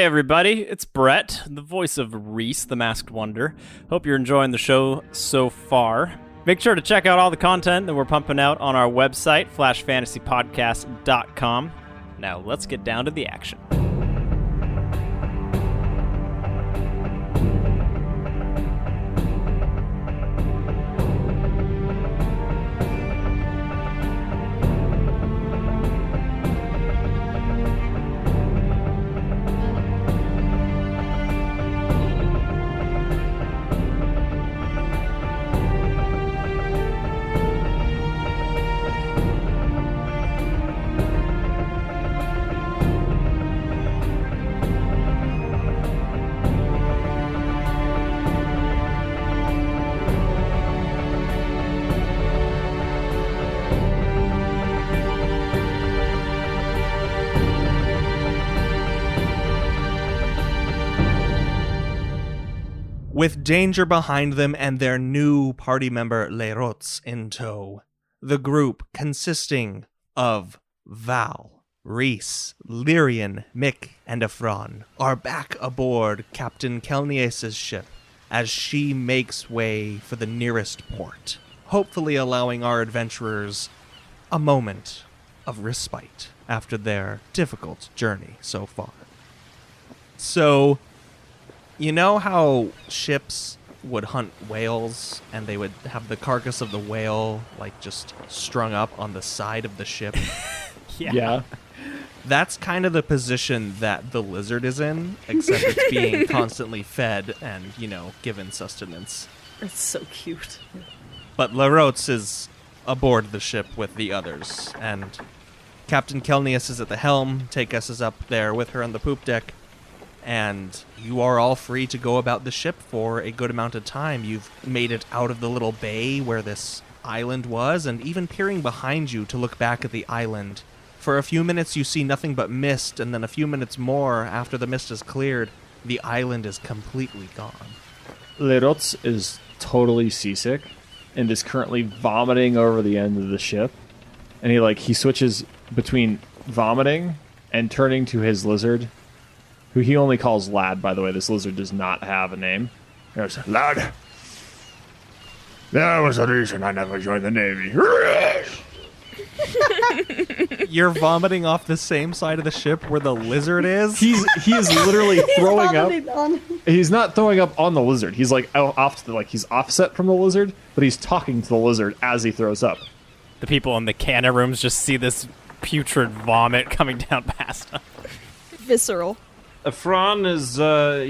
everybody, it's Brett, the voice of Reese, the Masked Wonder. Hope you're enjoying the show so far. Make sure to check out all the content that we're pumping out on our website, flashfantasypodcast.com. Now let's get down to the action. With danger behind them and their new party member Lerots in tow, the group consisting of Vael, Reese, Lyrian, Mick, and Ephron are back aboard Captain Kel'nias' ship as she makes way for the nearest port, hopefully allowing our adventurers a moment of respite after their difficult journey so far. So, you know how ships would hunt whales and they would have the carcass of the whale like just strung up on the side of the ship? Yeah. That's kind of the position that the lizard is in, except it's being constantly fed and, given sustenance. That's so cute. But Lerots is aboard the ship with the others, and Captain Kel'nias is at the helm. Takes us up there with her on the poop deck. And you are all free to go about the ship for a good amount of time. You've made it out of the little bay where this island was, and even peering behind you to look back at the island. For a few minutes you see nothing but mist, and then a few minutes more after the mist is cleared, the island is completely gone. Lerots is totally seasick and is currently vomiting over the end of the ship. And he switches between vomiting and turning to his lizard, who he only calls Lad, by the way. This lizard does not have a name. He goes, Lad, there was a reason I never joined the Navy. You're vomiting off the same side of the ship where the lizard is? He is literally throwing up. On. He's not throwing up on the lizard. He's he's offset from the lizard, but he's talking to the lizard as he throws up. The people in the canna rooms just see this putrid vomit coming down past them. Visceral. Ephron is,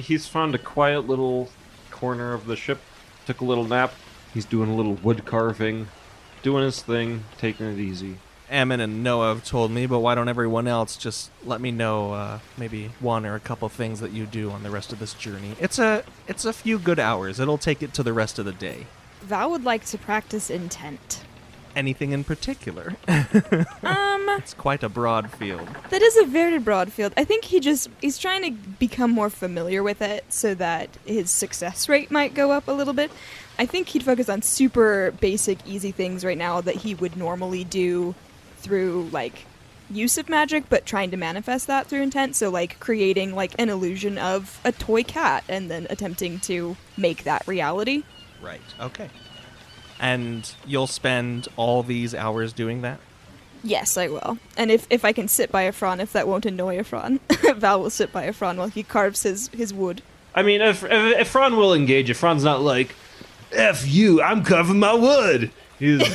he's found a quiet little corner of the ship, took a little nap. He's doing a little wood carving, doing his thing, taking it easy. Ammon and Noah have told me, but why don't everyone else just let me know maybe one or a couple things that you do on the rest of this journey? It's a few good hours. It'll take it to the rest of the day. Val would like to practice intent. Anything in particular? It's quite a broad field. That is a very broad field. I think he's trying to become more familiar with it so that his success rate might go up a little bit. I think he'd focus on super basic, easy things right now that he would normally do through, use of magic, but trying to manifest that through intent. So, creating, an illusion of a toy cat and then attempting to make that reality. Right, okay. And you'll spend all these hours doing that? Yes, I will. And if I can sit by Ephron, if that won't annoy Ephron, Val will sit by Ephron while he carves his wood. I mean, if Ephron will engage, Ephron's not like, F you, I'm carving my wood. He'll,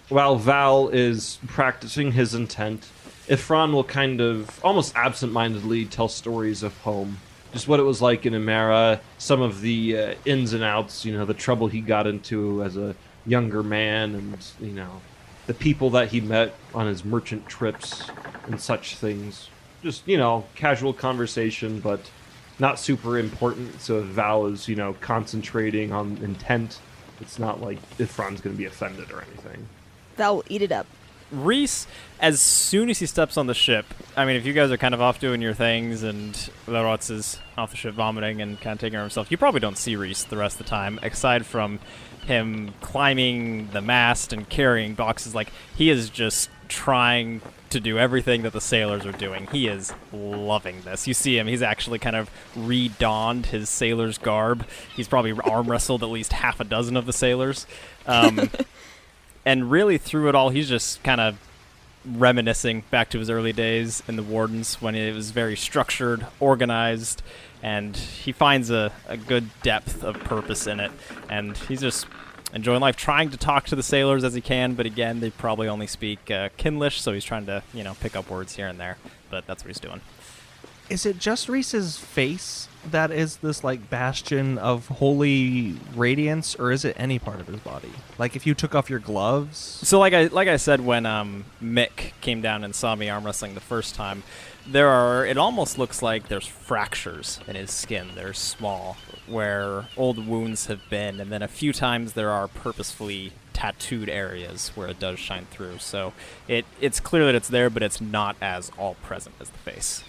while Val is practicing his intent, Ephron will kind of, almost absent-mindedly, tell stories of home. Just what it was like in Amara, some of the ins and outs, the trouble he got into as a younger man, and, the people that he met on his merchant trips and such things. Just, casual conversation, but not super important. So if Val is, concentrating on intent, it's not like Ephron's going to be offended or anything. Val will eat it up. Reese, as soon as he steps on the ship, I mean, if you guys are kind of off doing your things and Lerots is off the ship vomiting and kind of taking care of himself, you probably don't see Reese the rest of the time, aside from him climbing the mast and carrying boxes. Like, he is just trying to do everything that the sailors are doing. He is loving this. You see him, he's actually kind of redonned his sailor's garb. He's probably arm wrestled at least half a dozen of the sailors. And really through it all, he's just kind of reminiscing back to his early days in the Wardens when it was very structured, organized, and he finds a good depth of purpose in it. And he's just enjoying life, trying to talk to the sailors as he can, but again, they probably only speak Kinlish, so he's trying to, pick up words here and there, but that's what he's doing. Is it just Reese's face that is this, bastion of holy radiance, or is it any part of his body? Like, if you took off your gloves? So like I said, when Mick came down and saw me arm wrestling the first time, it almost looks like there's fractures in his skin. They're small, where old wounds have been, and then a few times there are purposefully tattooed areas where it does shine through. So it's clear that it's there, but it's not as all-present as the face.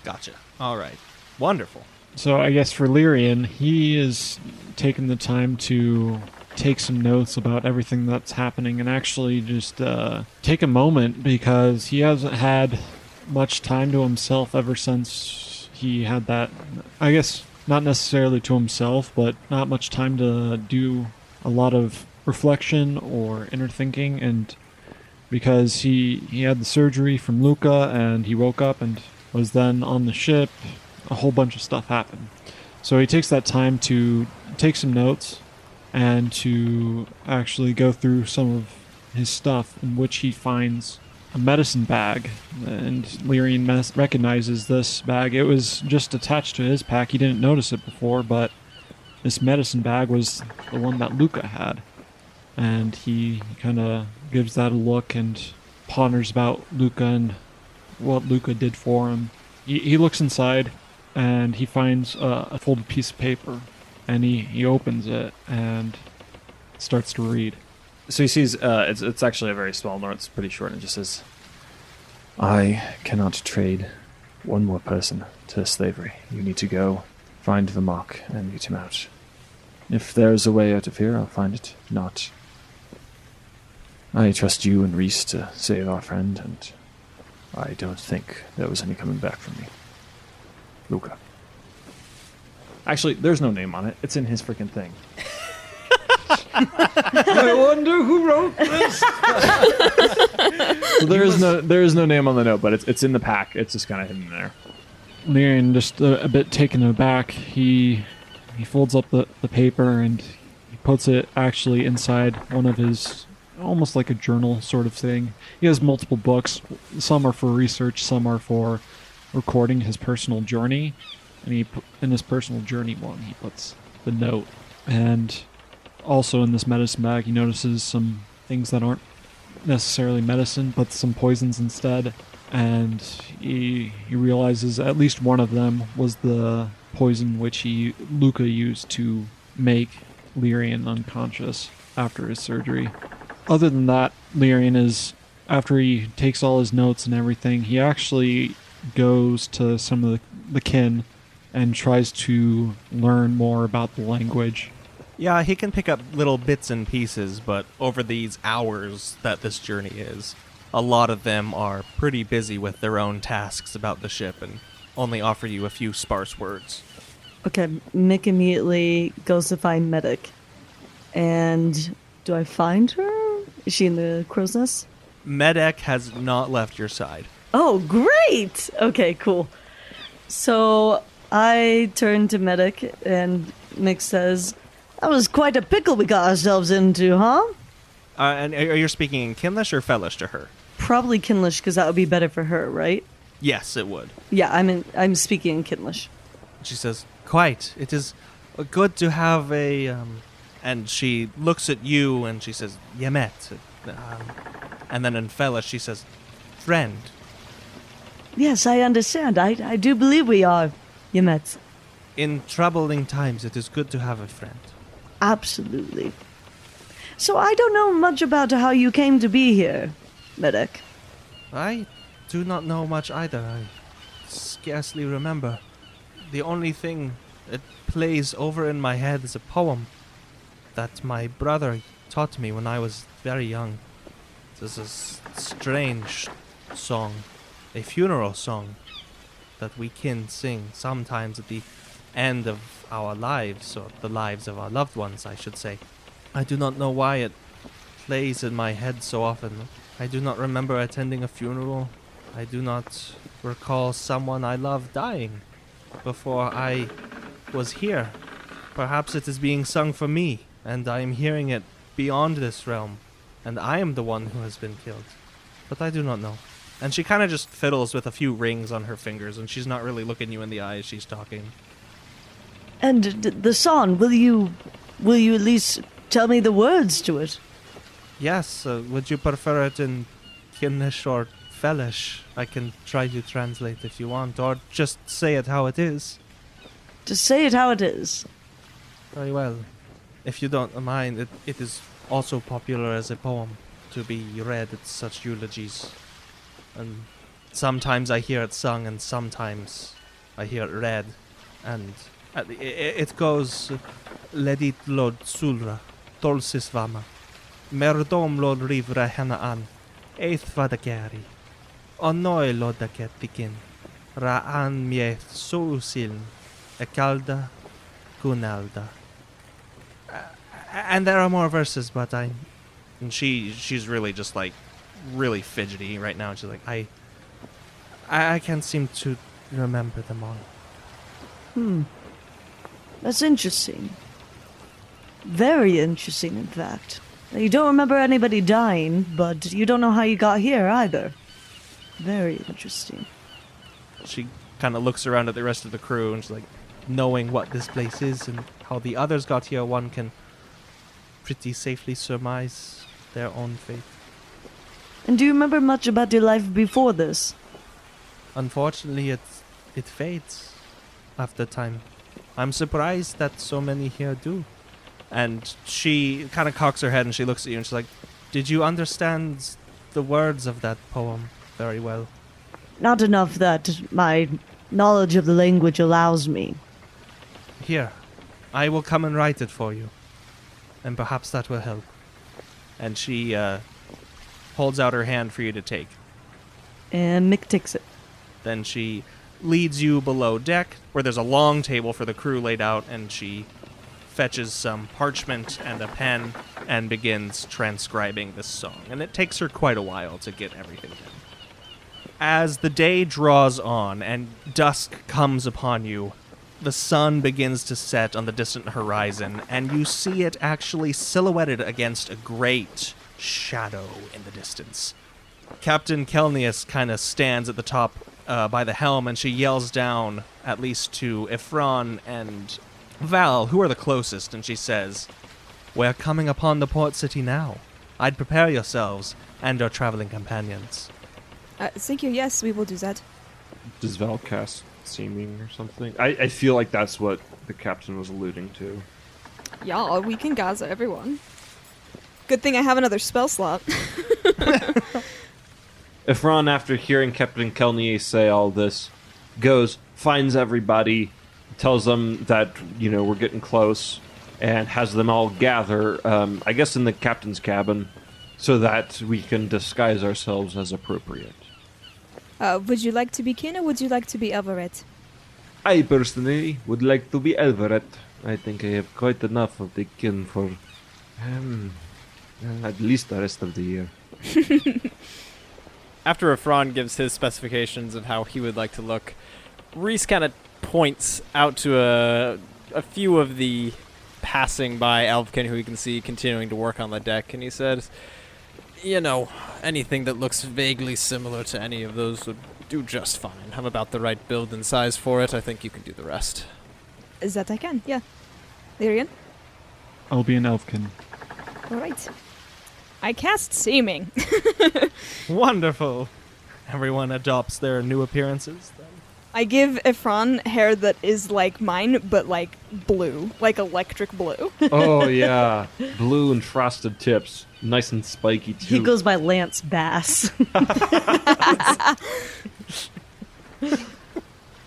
Gotcha. All right. Wonderful. So I guess for Lyrian, he is taking the time to take some notes about everything that's happening and actually just take a moment, because he hasn't had much time to himself ever since he had that, I guess not necessarily to himself, but not much time to do a lot of reflection or inner thinking, and because he had the surgery from Luca and he woke up and was then on the ship, a whole bunch of stuff happened. So he takes that time to take some notes and to actually go through some of his stuff, in which he finds a medicine bag. And Lyrian recognizes this bag. It was just attached to his pack. He didn't notice it before, but this medicine bag was the one that Luca had. And he kind of gives that a look and ponders about Luca and what Luca did for him. He looks inside and he finds a folded piece of paper, and he opens it and starts to read. So he sees it's actually a very small note. It's pretty short, and it just says, "I cannot trade one more person to slavery. You need to go find the mock and mute him out. If there's a way out of here, I'll find it. Not. I trust you and Reese to save our friend, and I don't think there was any coming back from me. Luca." Actually, there's no name on it. It's in his freaking thing. I wonder who wrote this. So there is no name on the note, but it's in the pack. It's just kind of hidden there. Lyrian, just a bit taken aback, he folds up the paper and he puts it actually inside one of his, almost like a journal sort of thing. He has multiple books. Some are for research, some are for recording his personal journey. And in his personal journey one, he puts the note. And also in this medicine bag, he notices some things that aren't necessarily medicine, but some poisons instead. And he realizes at least one of them was the poison which Luca used to make Lyrian unconscious after his surgery. Other than that, Lyrian is, after he takes all his notes and everything, he actually goes to some of the kin and tries to learn more about the language. Yeah, he can pick up little bits and pieces, but over these hours that this journey is, a lot of them are pretty busy with their own tasks about the ship and only offer you a few sparse words. Okay, Mick immediately goes to find Medic. And do I find her? Is she in the crow's nest? Medek has not left your side. Oh, great! Okay, cool. So I turn to Medic, and Mick says, "That was quite a pickle we got ourselves into, huh?" And are you speaking in Kinlish or Fellish to her? Probably Kinlish, because that would be better for her, right? Yes, it would. Yeah, I'm speaking in Kinlish. She says, "Quite. It is good to have a..." And she looks at you and she says, "Yemet." And then in Fellish she says, "Friend." Yes, I understand. I do believe we are, Yemet. In troubling times, it is good to have a friend. Absolutely. So I don't know much about how you came to be here. Medic? I do not know much either. I scarcely remember. The only thing that plays over in my head is a poem that my brother taught me when I was very young. This is a strange song, a funeral song that we kin sing sometimes at the end of our lives, or the lives of our loved ones, I should say. I do not know why it plays in my head so often. I do not remember attending a funeral. I do not recall someone I love dying before I was here. Perhaps it is being sung for me, and I am hearing it beyond this realm, and I am the one who has been killed. But I do not know. And she kind of just fiddles with a few rings on her fingers, and she's not really looking you in the eye as she's talking. And the song, will you at least tell me the words to it? Yes, would you prefer it in Kel'nias or Vaelish? I can try to translate if you want, or just say it how it is. Just say it how it is. Very well. If you don't mind, it is also popular as a poem to be read at such eulogies. And sometimes I hear it sung, and sometimes I hear it read. And it goes, Ledit lod sulra, tolsis vama, merdom lod rivra henaan, eith vadagari, onoi lodaketikin, raan mieth sousiln, ekalda gunalda. And there are more verses, but and she's really just like really fidgety right now. She's like, I can't seem to remember them all. That's interesting. Very interesting, in fact. You don't remember anybody dying, but you don't know how you got here either. Very interesting. She kind of looks around at the rest of the crew, and she's like, knowing what this place is and how the others got here, one can pretty safely surmise their own fate. And do you remember much about your life before this? Unfortunately, it fades after time. I'm surprised that so many here do. And she kind of cocks her head and she looks at you and she's like, did you understand the words of that poem very well? Not enough that my knowledge of the language allows me. Here, I will come and write it for you. And perhaps that will help. And she holds out her hand for you to take. And Mick takes it. Then she leads you below deck, where there's a long table for the crew laid out, and she fetches some parchment and a pen and begins transcribing this song. And it takes her quite a while to get everything done. As the day draws on and dusk comes upon you, the sun begins to set on the distant horizon, and you see it actually silhouetted against a great shadow in the distance. Captain Kel'nias kind of stands at the top by the helm, and she yells down, at least to Ifran and Vael, who are the closest, and she says, "We're coming upon the port city now. I'd prepare yourselves and your traveling companions." Thank you, yes, we will do that. Does Val cast seeming or something? I feel like that's what the captain was alluding to. Yeah, we can gather everyone. Good thing I have another spell slot. Ifran, after hearing Captain Kel'nias say all this, goes, finds everybody, tells them that, we're getting close, and has them all gather, I guess in the captain's cabin, so that we can disguise ourselves as appropriate. Would you like to be Kin or would you like to be Everett? I personally would like to be Everett. I think I have quite enough of the kin for at least the rest of the year. After Ifran gives his specifications of how he would like to look, Reese kind of points out to a few of the passing by Elfkin who he can see continuing to work on the deck, and he says, anything that looks vaguely similar to any of those would do just fine. Have about the right build and size for it. I think you can do the rest. Is that I can, yeah. Lyrian? I'll be an Elfkin. Alright. I cast Seeming. Wonderful. Everyone adopts their new appearances then. I give Ephron hair that is like mine, but like blue, like electric blue. Oh yeah, blue and frosted tips, nice and spiky too. He goes by Lance Bass.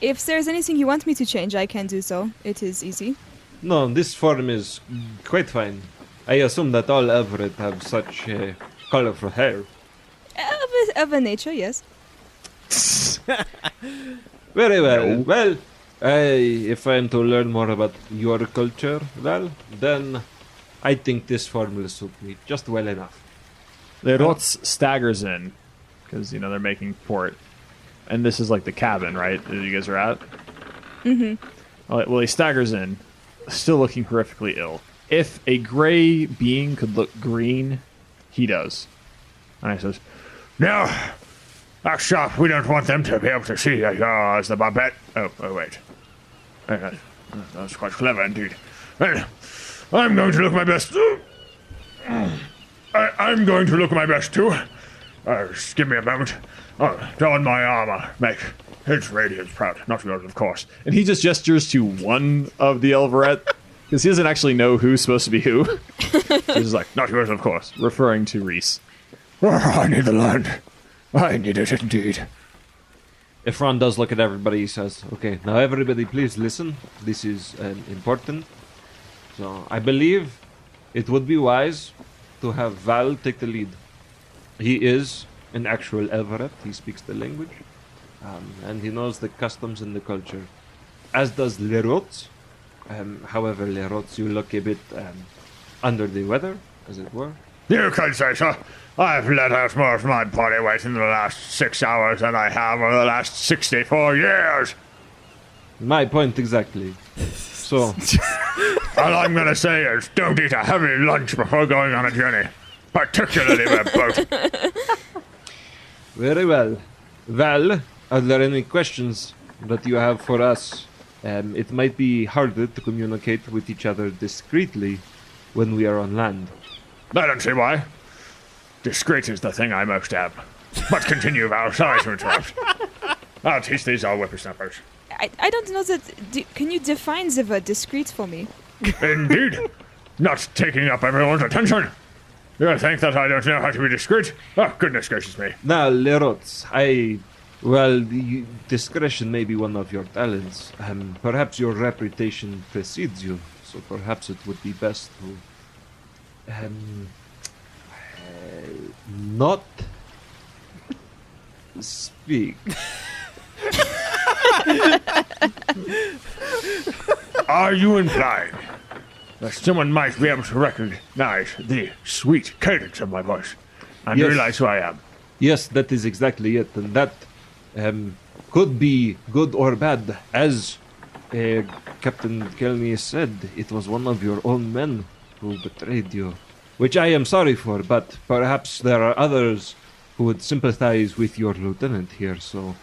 If there's anything you want me to change, I can do so. It is easy. No, this form is quite fine. I assume that all Everett have such colorful hair. Of a nature, yes. Very well. Well, if I am to learn more about your culture, well, then I think this form will suit me just well enough. Lerots staggers in because they're making port, and this is like the cabin, right? That you guys are at. Mm-hmm. Well, he staggers in, still looking horrifically ill. If a gray being could look green, he does. And he says, No, that shop, we don't want them to be able to see as the Babette. Oh, wait. That's quite clever indeed. Well, I'm going to look my best. I'm going to look my best too. Just give me a moment. Don my armor. Make his radiance proud, not yours, of course. and he just gestures to one of the Elveret, because he doesn't actually know who's supposed to be who. So he's just like, Not yours, of course. referring to Reese. I need the land. I need it indeed. Ephron does look at everybody. He says, "Okay, now everybody, please listen. This is important. So I believe it would be wise to have Val take the lead. He is an actual Everett. He speaks the language, and he knows the customs and the culture, as does Lerots. However, Lerots, you look a bit under the weather, as it were. You can say so. I've let out more of my body weight in the last 6 hours than I have over the last 64 years. My point exactly. So, All I'm going to say is don't eat a heavy lunch before going on a journey, particularly by boat. very well. Val, are there any questions that you have for us? It might be harder to communicate with each other discreetly when we are on land. I don't see why. Discreet is the thing I most am. But continue, Val. Sorry to interrupt. I'll teach these all whippersnappers. I don't know that. Can you define the discreet for me? Indeed. Not taking up everyone's attention. You think that I don't know how to be discreet? Oh, goodness gracious me. Now, Lerots, discretion may be one of your talents. Perhaps your reputation precedes you, so perhaps it would be best to not speak. Are you implying that someone might be able to recognize the sweet cadence of my voice and Yes. realize who I am? Yes, that is exactly it, and that could be good or bad. As Captain Kel'nias said, it was one of your own men who betrayed you, which I am sorry for, but perhaps there are others who would sympathize with your lieutenant here, so...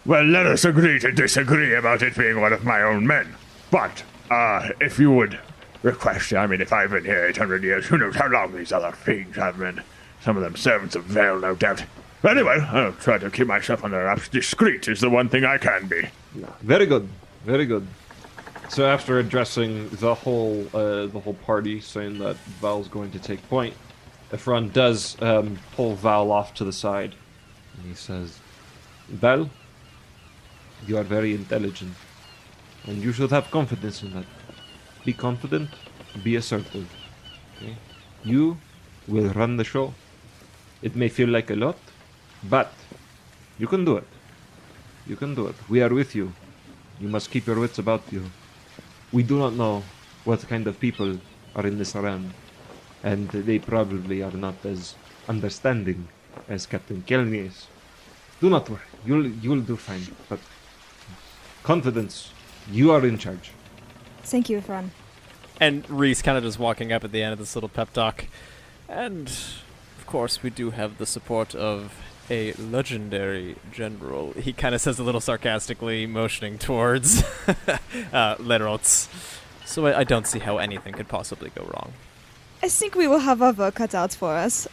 Well, let us agree to disagree about it being one of my own men. But, if you would request, if I've been here 800 years, who knows how long these other fiends have been. Some of them servants of Vael, no doubt. Anyway, I'll try to keep myself under wraps. Discreet is the one thing I can be. Very good, very good. So after addressing the whole party, saying that Val's going to take point, Ephron does pull Val off to the side, and he says, "Val, you are very intelligent, and you should have confidence in that. Be confident, be assertive. Okay? You will run the show. It may feel like a lot, but you can do it. You can do it. We are with you. You must keep your wits about you. We do not know what kind of people are in this realm, and they probably are not as understanding as Captain Kel'nias. Do not worry. You'll do fine. But confidence, you are in charge." Thank you, Ephron. And Reese kind of just walking up at the end of this little pep talk. And, of course, we do have the support of a legendary general. He kind of says a little sarcastically, motioning towards Lerots. So I don't see how anything could possibly go wrong. I think we will have our work cut out for us.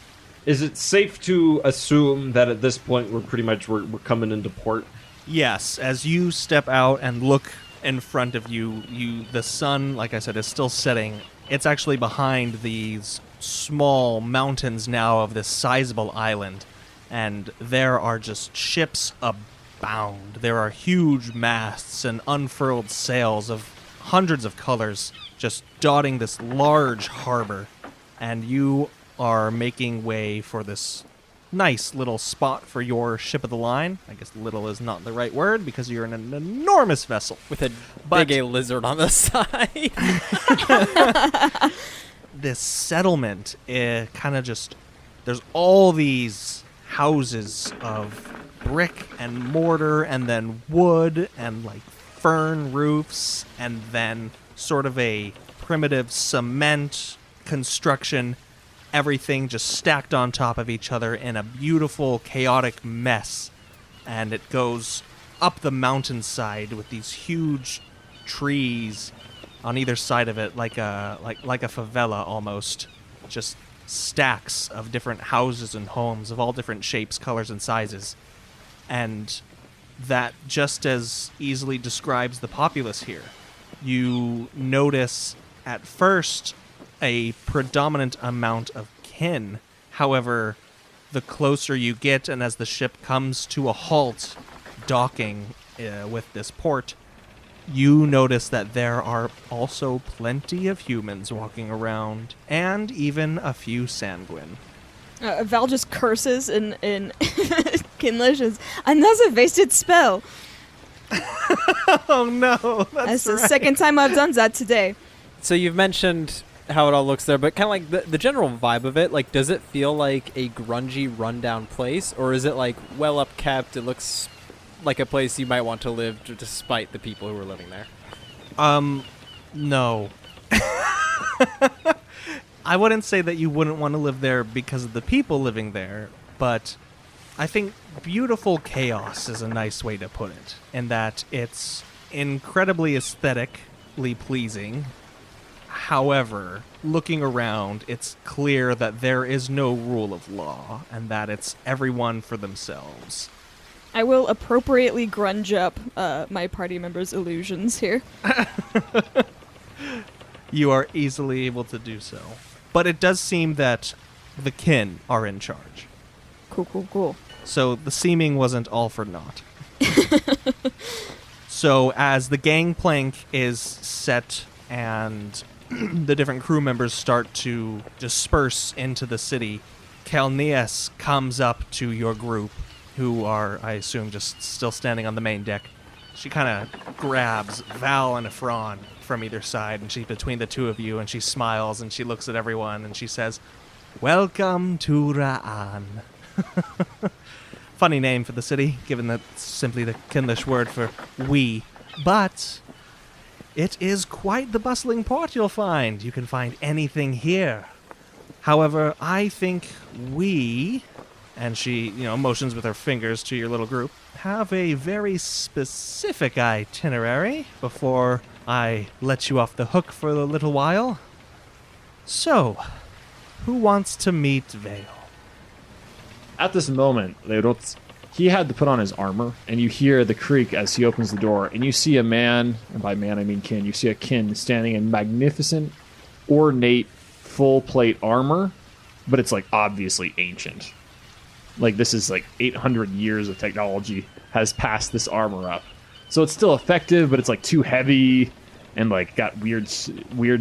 Is it safe to assume that at this point we're coming into port? Yes, as you step out and look in front of you, the sun, like I said, is still setting. It's actually behind these small mountains now of this sizable island, and there are just ships abound. There are huge masts and unfurled sails of hundreds of colors just dotting this large harbor, and you are making way for this nice little spot for your ship of the line. I guess little is not the right word because you're in an enormous vessel. With a But- big A lizard on the side. This settlement kind of just, there's all these houses of brick and mortar and then wood and like fern roofs and then sort of a primitive cement construction, everything just stacked on top of each other in a beautiful chaotic mess. And it goes up the mountainside with these huge trees on either side of it, like a favela almost, just stacks of different houses and homes of all different shapes, colors, and sizes. And that just as easily describes the populace here. You notice at first a predominant amount of kin. However, the closer you get and as the ship comes to a halt docking with this port, you notice that there are also plenty of humans walking around, and even a few sanguine. Val just curses in Kinlish as, another wasted spell. Oh no, That's the second time I've done that today. So you've mentioned how it all looks there, but kind of like the general vibe of it, like, does it feel like a grungy, rundown place, or is it like well upkept? It looks like a place you might want to live despite the people who are living there. No. I wouldn't say that you wouldn't want to live there because of the people living there, but I think beautiful chaos is a nice way to put it, in that it's incredibly aesthetically pleasing. However, looking around, it's clear that there is no rule of law, and that it's everyone for themselves. I will appropriately grunge up my party members' illusions here. You are easily able to do so. But it does seem that the kin are in charge. Cool. So the seeming wasn't all for naught. So as the gangplank is set and the different crew members start to disperse into the city, Kel'nias comes up to your group, who are, I assume, just still standing on the main deck. She kind of grabs Val and Efron from either side, and she's between the two of you, and she smiles, and she looks at everyone, and she says, "Welcome to Ra'an." Funny name for the city, given that it's simply the Kinlish word for we. But it is quite the bustling port you'll find. You can find anything here. However, I think we, and she, motions with her fingers to your little group, have a very specific itinerary before I let you off the hook for a little while. So, who wants to meet Vael? At this moment, he had to put on his armor, and you hear the creak as he opens the door, and you see a man, and by man I mean kin, you see a kin standing in magnificent, ornate, full-plate armor, but it's like obviously ancient. Like this is like 800 years of technology has passed this armor up. So it's still effective, but it's like too heavy and like got weird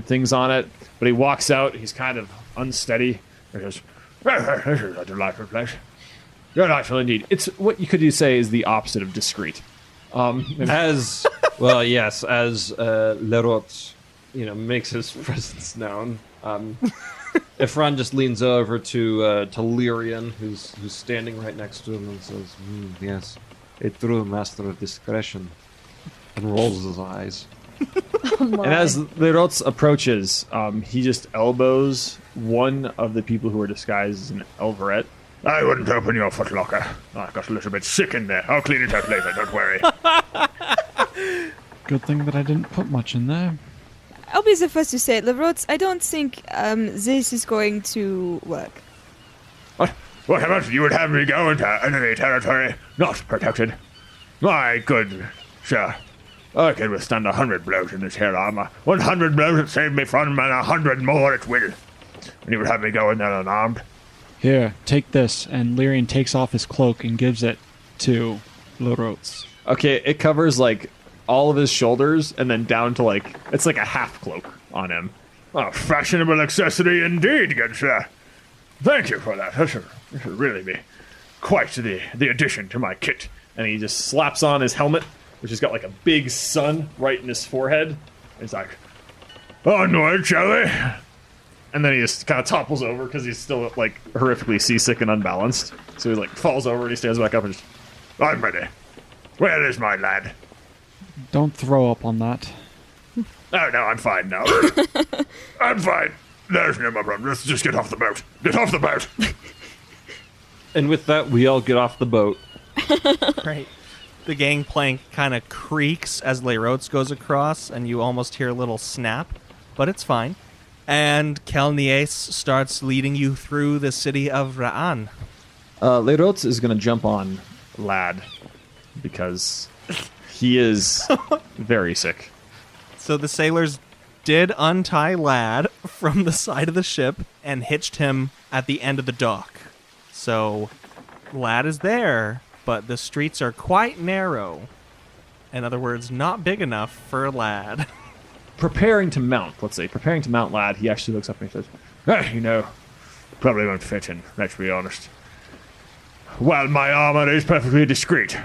things on it. But he walks out, he's kind of unsteady. He goes, "This is a delightful place. Delightful indeed." It's what you could say is the opposite of discreet. As well, yes, as Lerot, makes his presence known. Efron just leans over to Lyrian, who's standing right next to him, and says, "Yes, a true master of discretion," and rolls his eyes. And as Lerot approaches, he just elbows one of the people who are disguised as an Elveret. I wouldn't open your footlocker. I got a little bit sick in there. I'll clean it out later, don't worry. Good thing that I didn't put much in there. I'll be the first to say it, Lerots, I don't think this is going to work. What about you would have me go into enemy territory? Not protected. My good sir, I can withstand 100 blows in this here armor. 100 blows it saved me from, and 100 more it will. And you would have me go in there unarmed? Here, take this. And Lyrian takes off his cloak and gives it to Lerots. Okay, it covers like all of his shoulders and then down to like it's like a half cloak on him. A fashionable accessory indeed, good sir. Thank you for that. This should really be quite the addition to my kit. And he just slaps on his helmet, which has got like a big sun right in his forehead. He's like, onward, shall we? and then he just kind of topples over because he's still like horrifically seasick and unbalanced. So he like falls over and he stands back up and just, I'm ready. Where is my lad? Don't throw up on that. Oh, no, I'm fine now. I'm fine. There's no more problem. Let's just get off the boat. Get off the boat. And with that, we all get off the boat. Right. The gangplank kind of creaks as Lerots goes across, and you almost hear a little snap, but it's fine. And Kel'nias starts leading you through the city of Ra'an. Lerots is going to jump on Lad because he is very sick. So the sailors did untie Lad from the side of the ship and hitched him at the end of the dock. So Lad is there, but the streets are quite narrow. In other words, not big enough for Lad. Preparing to mount Lad, he actually looks up and he says, You know, probably won't fit in, let's be honest. Well, my armor is perfectly discreet.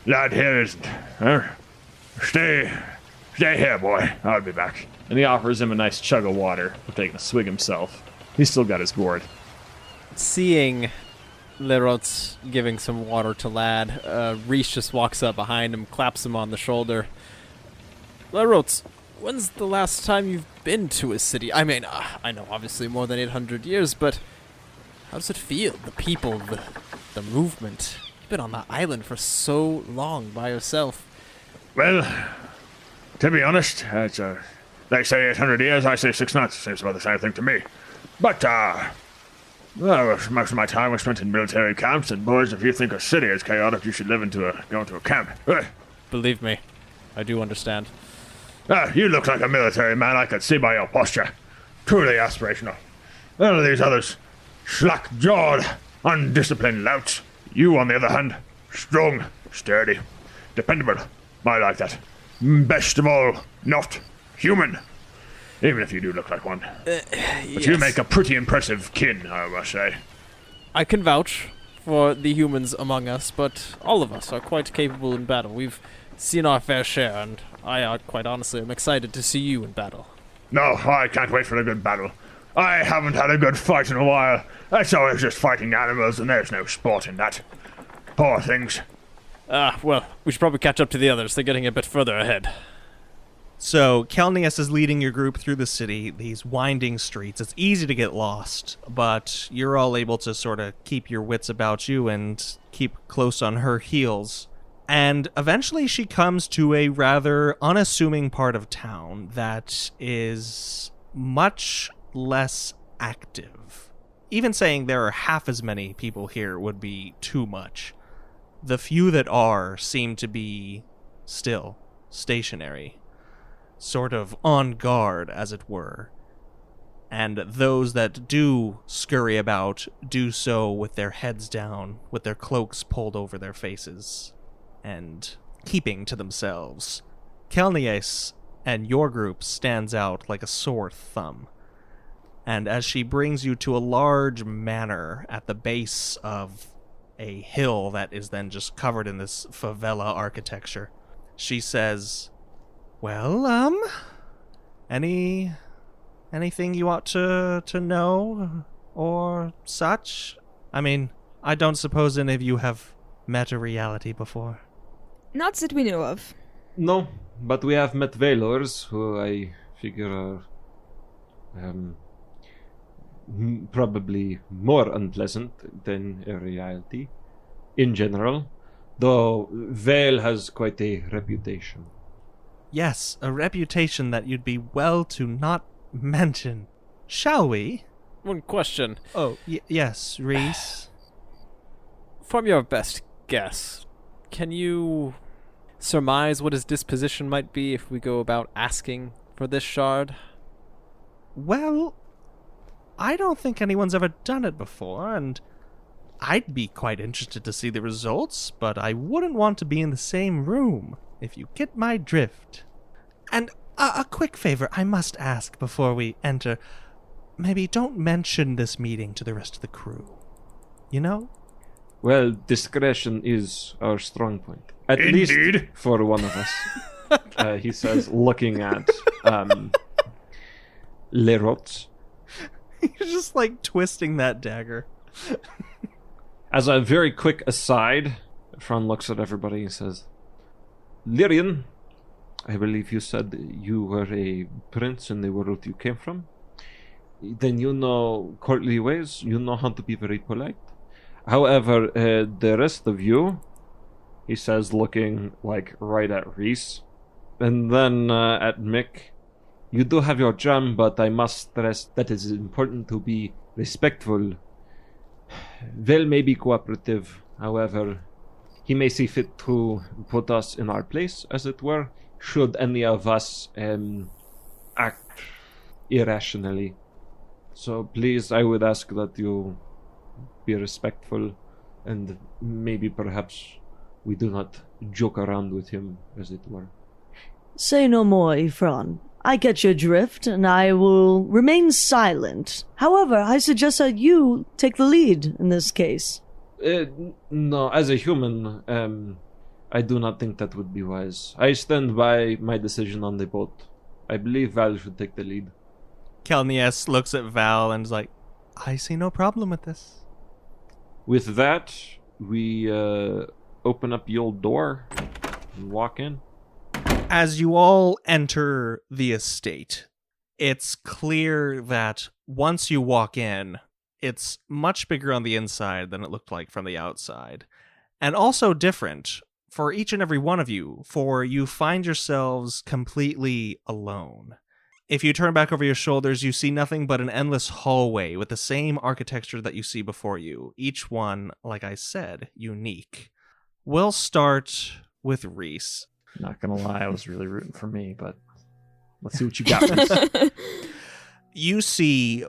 Lad here isn't. Stay here, boy. I'll be back. and he offers him a nice chug of water for taking a swig himself. He's still got his gourd. Seeing Lerots giving some water to Lad, Reese just walks up behind him, claps him on the shoulder. Lerots, when's the last time you've been to a city? I mean, I know obviously more than 800 years, but how does it feel? The people, the movement. You've been on that island for so long by yourself. Well, to be honest, it's, they say 800 years, I say 6 months. Seems about the same thing to me. But, well, most of my time was spent in military camps, and boys, if you think a city is chaotic, you should go into a camp. Believe me, I do understand. You look like a military man, I could see by your posture. Truly aspirational. None of these others, slack-jawed, undisciplined louts. You, on the other hand, strong, sturdy, dependable. I like that. Best of all, not human. Even if you do look like one. But Yes. you make a pretty impressive kin, I must say. I can vouch for the humans among us, but all of us are quite capable in battle. We've seen our fair share, and I, quite honestly, am excited to see you in battle. No, I can't wait for a good battle. I haven't had a good fight in a while. It's always just fighting animals, and there's no sport in that. Poor things. Well, we should probably catch up to the others. They're getting a bit further ahead. So, Kel'nias is leading your group through the city, these winding streets. It's easy to get lost, but you're all able to sort of keep your wits about you and keep close on her heels. And eventually she comes to a rather unassuming part of town that is much less active. Even saying there are half as many people here would be too much. The few that are seem to be still stationary. Sort of on guard, as it were. And those that do scurry about do so with their heads down, with their cloaks pulled over their faces, and keeping to themselves. Kel'nias and your group stands out like a sore thumb. And as she brings you to a large manor at the base of a hill that is then just covered in this favela architecture, she says, "Well, anything you ought to know or such? I mean, I don't suppose any of you have met a reality before." Not that we know of. No, but we have met Vaelors, who I figure are probably more unpleasant than a reality in general, though Vael has quite a reputation. Yes, a reputation that you'd be well to not mention. Shall we? One question. Oh, yes, Reese. From your best guess, can you surmise what his disposition might be if we go about asking for this shard? Well, I don't think anyone's ever done it before, and I'd be quite interested to see the results, but I wouldn't want to be in the same room, if you get my drift. And a quick favor I must ask before we enter. Maybe don't mention this meeting to the rest of the crew. You know? Well, discretion is our strong point. At Indeed. least for one of us. He says, looking at Lerots. You're just like twisting that dagger. As a very quick aside, Fran looks at everybody and says, Lyrian, I believe you said you were a prince in the world you came from. Then you know courtly ways, you know how to be very polite. However, the rest of you, he says, looking like right at Reese, and then at Mick, you do have your charm, but I must stress that it is important to be respectful. Vael may be cooperative, however, he may see fit to put us in our place, as it were, should any of us act irrationally. So please, I would ask that you be respectful, and maybe perhaps we do not joke around with him, as it were. Say no more, Ifran. I get your drift, and I will remain silent. However, I suggest that you take the lead in this case. No, as a human, I do not think that would be wise. I stand by my decision on the boat. I believe Val should take the lead. Kel'nias looks at Val and is like, I see no problem with this. With that, we open up the old door and walk in. As you all enter the estate, it's clear that once you walk in, it's much bigger on the inside than it looked like from the outside. And also different for each and every one of you, for you find yourselves completely alone. If you turn back over your shoulders, you see nothing but an endless hallway with the same architecture that you see before you, each one, like I said, unique. We'll start with Reese. Not gonna lie, I was really rooting for me, but let's see what you got, Reese. You see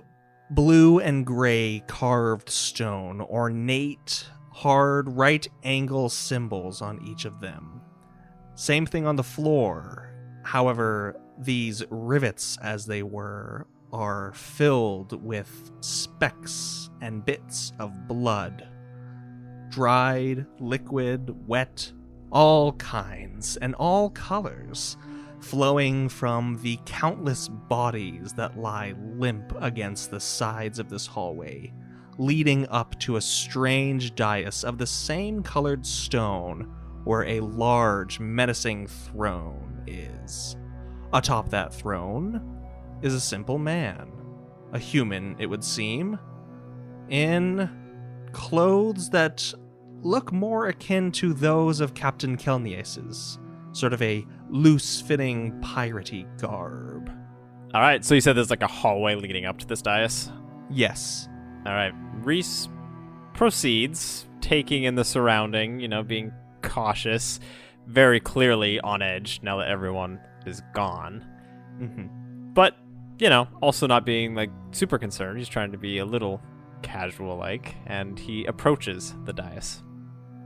blue and gray carved stone, ornate, hard, right-angle symbols on each of them. Same thing on the floor. However, these rivets, as they were, are filled with specks and bits of blood. Dried, liquid, wet, all kinds and all colors, flowing from the countless bodies that lie limp against the sides of this hallway, leading up to a strange dais of the same colored stone where a large, menacing throne is. Atop that throne is a simple man, a human, it would seem, in clothes that look more akin to those of Captain Kel'nias's, sort of a loose-fitting, piratey garb. All right, so you said there's like a hallway leading up to this dais? Yes. All right, Reese proceeds, taking in the surrounding, being cautious, very clearly on edge now that everyone is gone. Mm-hmm. But, also not being like super concerned. He's trying to be a little casual-like, and he approaches the dais.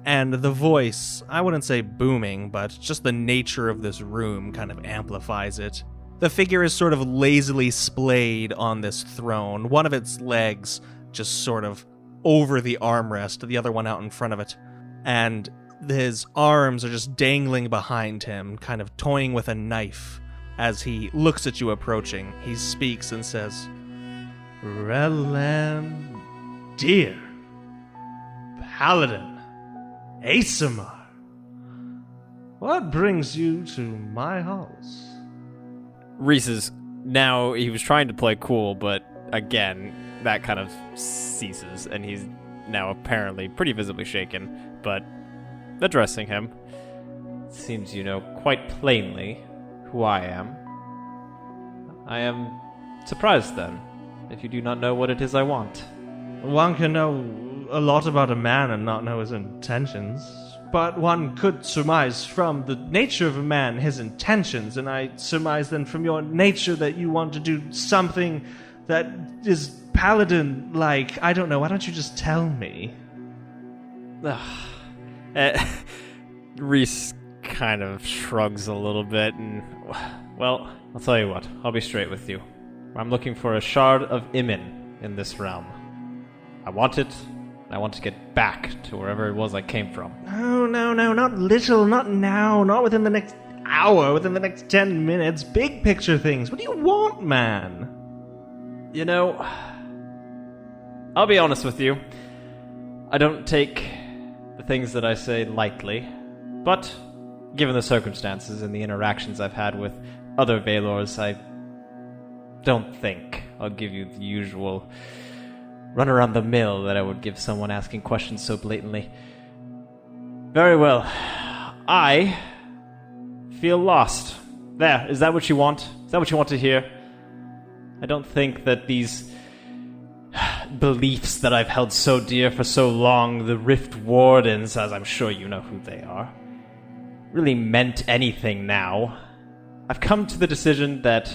And the voice, I wouldn't say booming, but just the nature of this room kind of amplifies it. The figure is sort of lazily splayed on this throne, one of its legs just sort of over the armrest, the other one out in front of it. And his arms are just dangling behind him, kind of toying with a knife. As he looks at you approaching, he speaks and says, Relan, dear Paladin, Asamar, what brings you to my halls? Reese is now, he was trying to play cool, but again, that kind of ceases, and he's now apparently pretty visibly shaken, but addressing him. Seems you know quite plainly who I am. I am surprised then, if you do not know what it is I want. One can know a lot about a man and not know his intentions. but one could surmise from the nature of a man his intentions, and I surmise then from your nature that you want to do something that is paladin-like. I don't know, why don't you just tell me? Reese kind of shrugs a little bit and, well, I'll tell you what, I'll be straight with you. I'm looking for a shard of Imin in this realm. I want it. I want to get back to wherever it was I came from. No, not little, not now, not within the next hour, within the next 10 minutes. Big picture things. What do you want, man? You know, I'll be honest with you. I don't take the things that I say lightly, but given the circumstances and the interactions I've had with other Vaelors, I don't think I'll give you the usual run around the mill that I would give someone asking questions so blatantly. Very well. I feel lost. There, is that what you want? Is that what you want to hear? I don't think that these beliefs that I've held so dear for so long, the Rift Wardens, as I'm sure you know who they are, really meant anything now. I've come to the decision that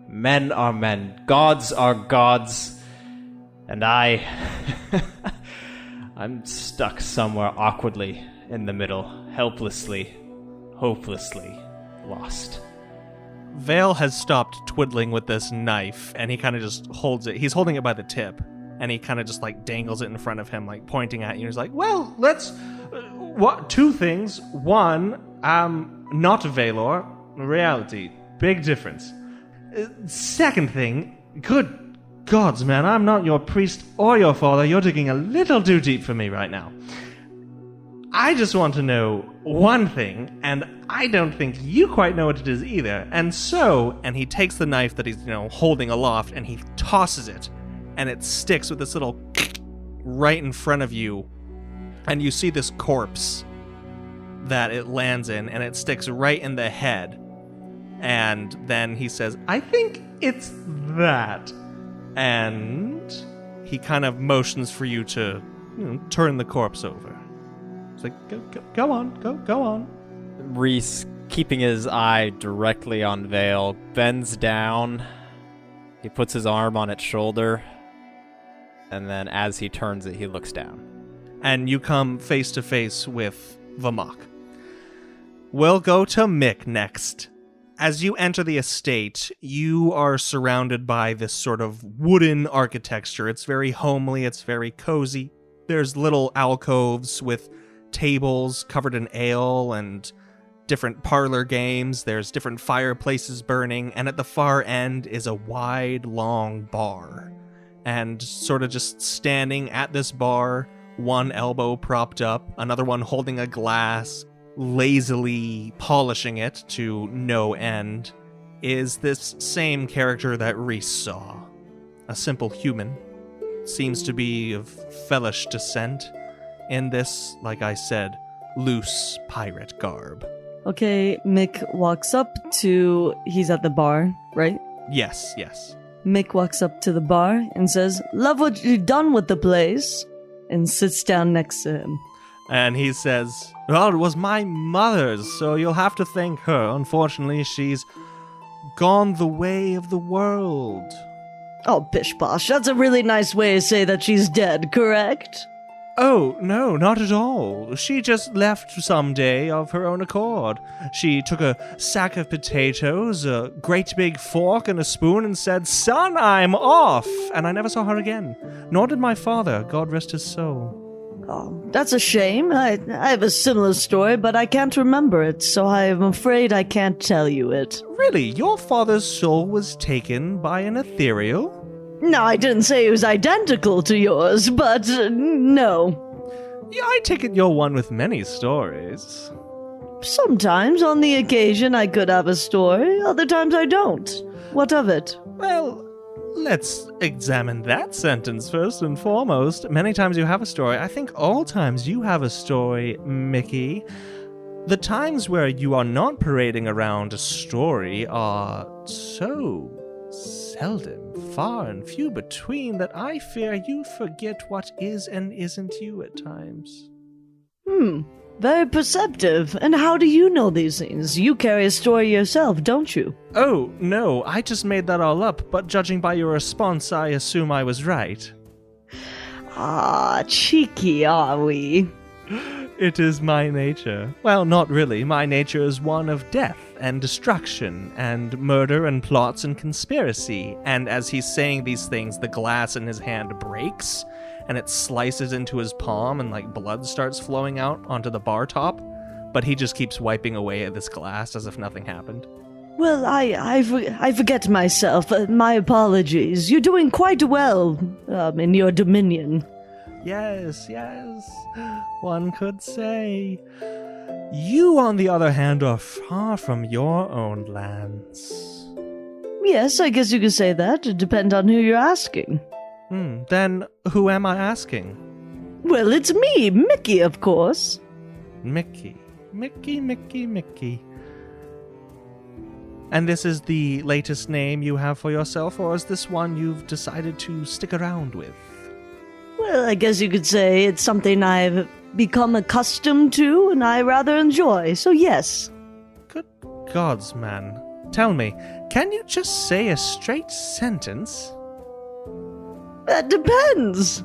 men are men, gods are gods, and I'm stuck somewhere awkwardly in the middle, helplessly, hopelessly lost. Vael has stopped twiddling with this knife, and he kind of just holds it. He's holding it by the tip, and he kind of just, like, dangles it in front of him, like, pointing at you. He's like, well, let's... two things. One, I'm not a Vaelor. Reality. Big difference. Second thing, good gods, man, I'm not your priest or your father. You're digging a little too deep for me right now. I just want to know one thing, and I don't think you quite know what it is either. And he takes the knife that he's, holding aloft, and he tosses it, and it sticks with this little right in front of you, and you see this corpse that it lands in, and it sticks right in the head. And then he says, I think it's that. And he kind of motions for you to turn the corpse over. It's like, go on. Reese, keeping his eye directly on Vael, bends down. He puts his arm on its shoulder. And then as he turns it, he looks down. And you come face to face with Vamok. We'll go to Mick next. As you enter the estate, you are surrounded by this sort of wooden architecture. It's very homely, it's very cozy. There's little alcoves with tables covered in ale and different parlor games. There's different fireplaces burning, and at the far end is a wide, long bar. And sort of just standing at this bar, one elbow propped up, another one holding a glass, lazily polishing it to no end, is this same character that Reese saw. A simple human. Seems to be of Fellish descent, in this, like I said, loose pirate garb. Okay, Mick walks up to... He's at the bar, right? Yes. Mick walks up to the bar and says, love what you've done with the place, and sits down next to him. And he says, well, it was my mother's, so you'll have to thank her. Unfortunately, she's gone the way of the world. Oh, bish bosh, that's a really nice way to say that she's dead, correct? Oh, no, not at all. She just left someday of her own accord. She took a sack of potatoes, a great big fork and a spoon, and said, son, I'm off. And I never saw her again. Nor did my father, God rest his soul. Oh, that's a shame. I have a similar story, but I can't remember it, so I'm afraid I can't tell you it. Really? Your father's soul was taken by an ethereal? No, I didn't say it was identical to yours, but no. Yeah, I take it you're one with many stories. Sometimes, on the occasion, I could have a story. Other times I don't. What of it? Well, let's examine that sentence first and foremost. Many times you have a story. I think all times you have a story, Mickey. The times where you are not parading around a story are so seldom, far and few between, that I fear you forget what is and isn't you at times. Very perceptive. And how do you know these things? You carry a story yourself, don't you? Oh, no, I just made that all up, but judging by your response, I assume I was right. Ah, cheeky are we? It is my nature. Well, not really. My nature is one of death and destruction and murder and plots and conspiracy. And as he's saying these things, the glass in his hand breaks and it slices into his palm and like blood starts flowing out onto the bar top. But he just keeps wiping away at this glass as if nothing happened. Well, I forget myself. My apologies. You're doing quite well in your dominion. Yes, one could say. You, on the other hand, are far from your own lands. Yes, I guess you could say that. It depends on who you're asking. Then who am I asking? Well, it's me, Mickey, of course. Mickey. And this is the latest name you have for yourself, or is this one you've decided to stick around with? Well, I guess you could say it's something I've become accustomed to and I rather enjoy, so yes. Good gods, man. Tell me, can you just say a straight sentence? That depends.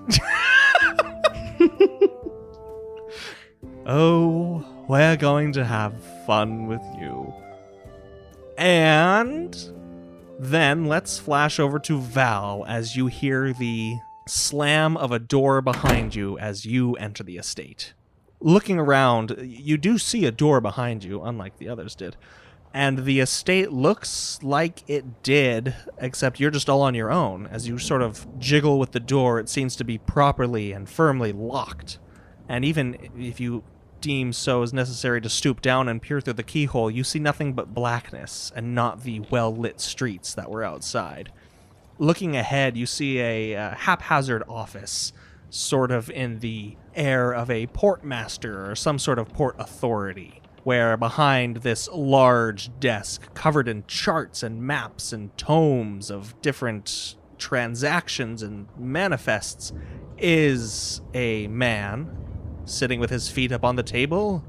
Oh, we're going to have fun with you. And then let's flash over to Val as you hear the slam of a door behind you as you enter the estate. Looking around, you do see a door behind you, unlike the others did. And the estate looks like it did, except you're just all on your own. As you sort of jiggle with the door, it seems to be properly and firmly locked. And even if you deem so as necessary to stoop down and peer through the keyhole, you see nothing but blackness and not the well-lit streets that were outside. Looking ahead, you see a haphazard office, sort of in the air of a portmaster or some sort of port authority, where behind this large desk covered in charts and maps and tomes of different transactions and manifests is a man sitting with his feet up on the table,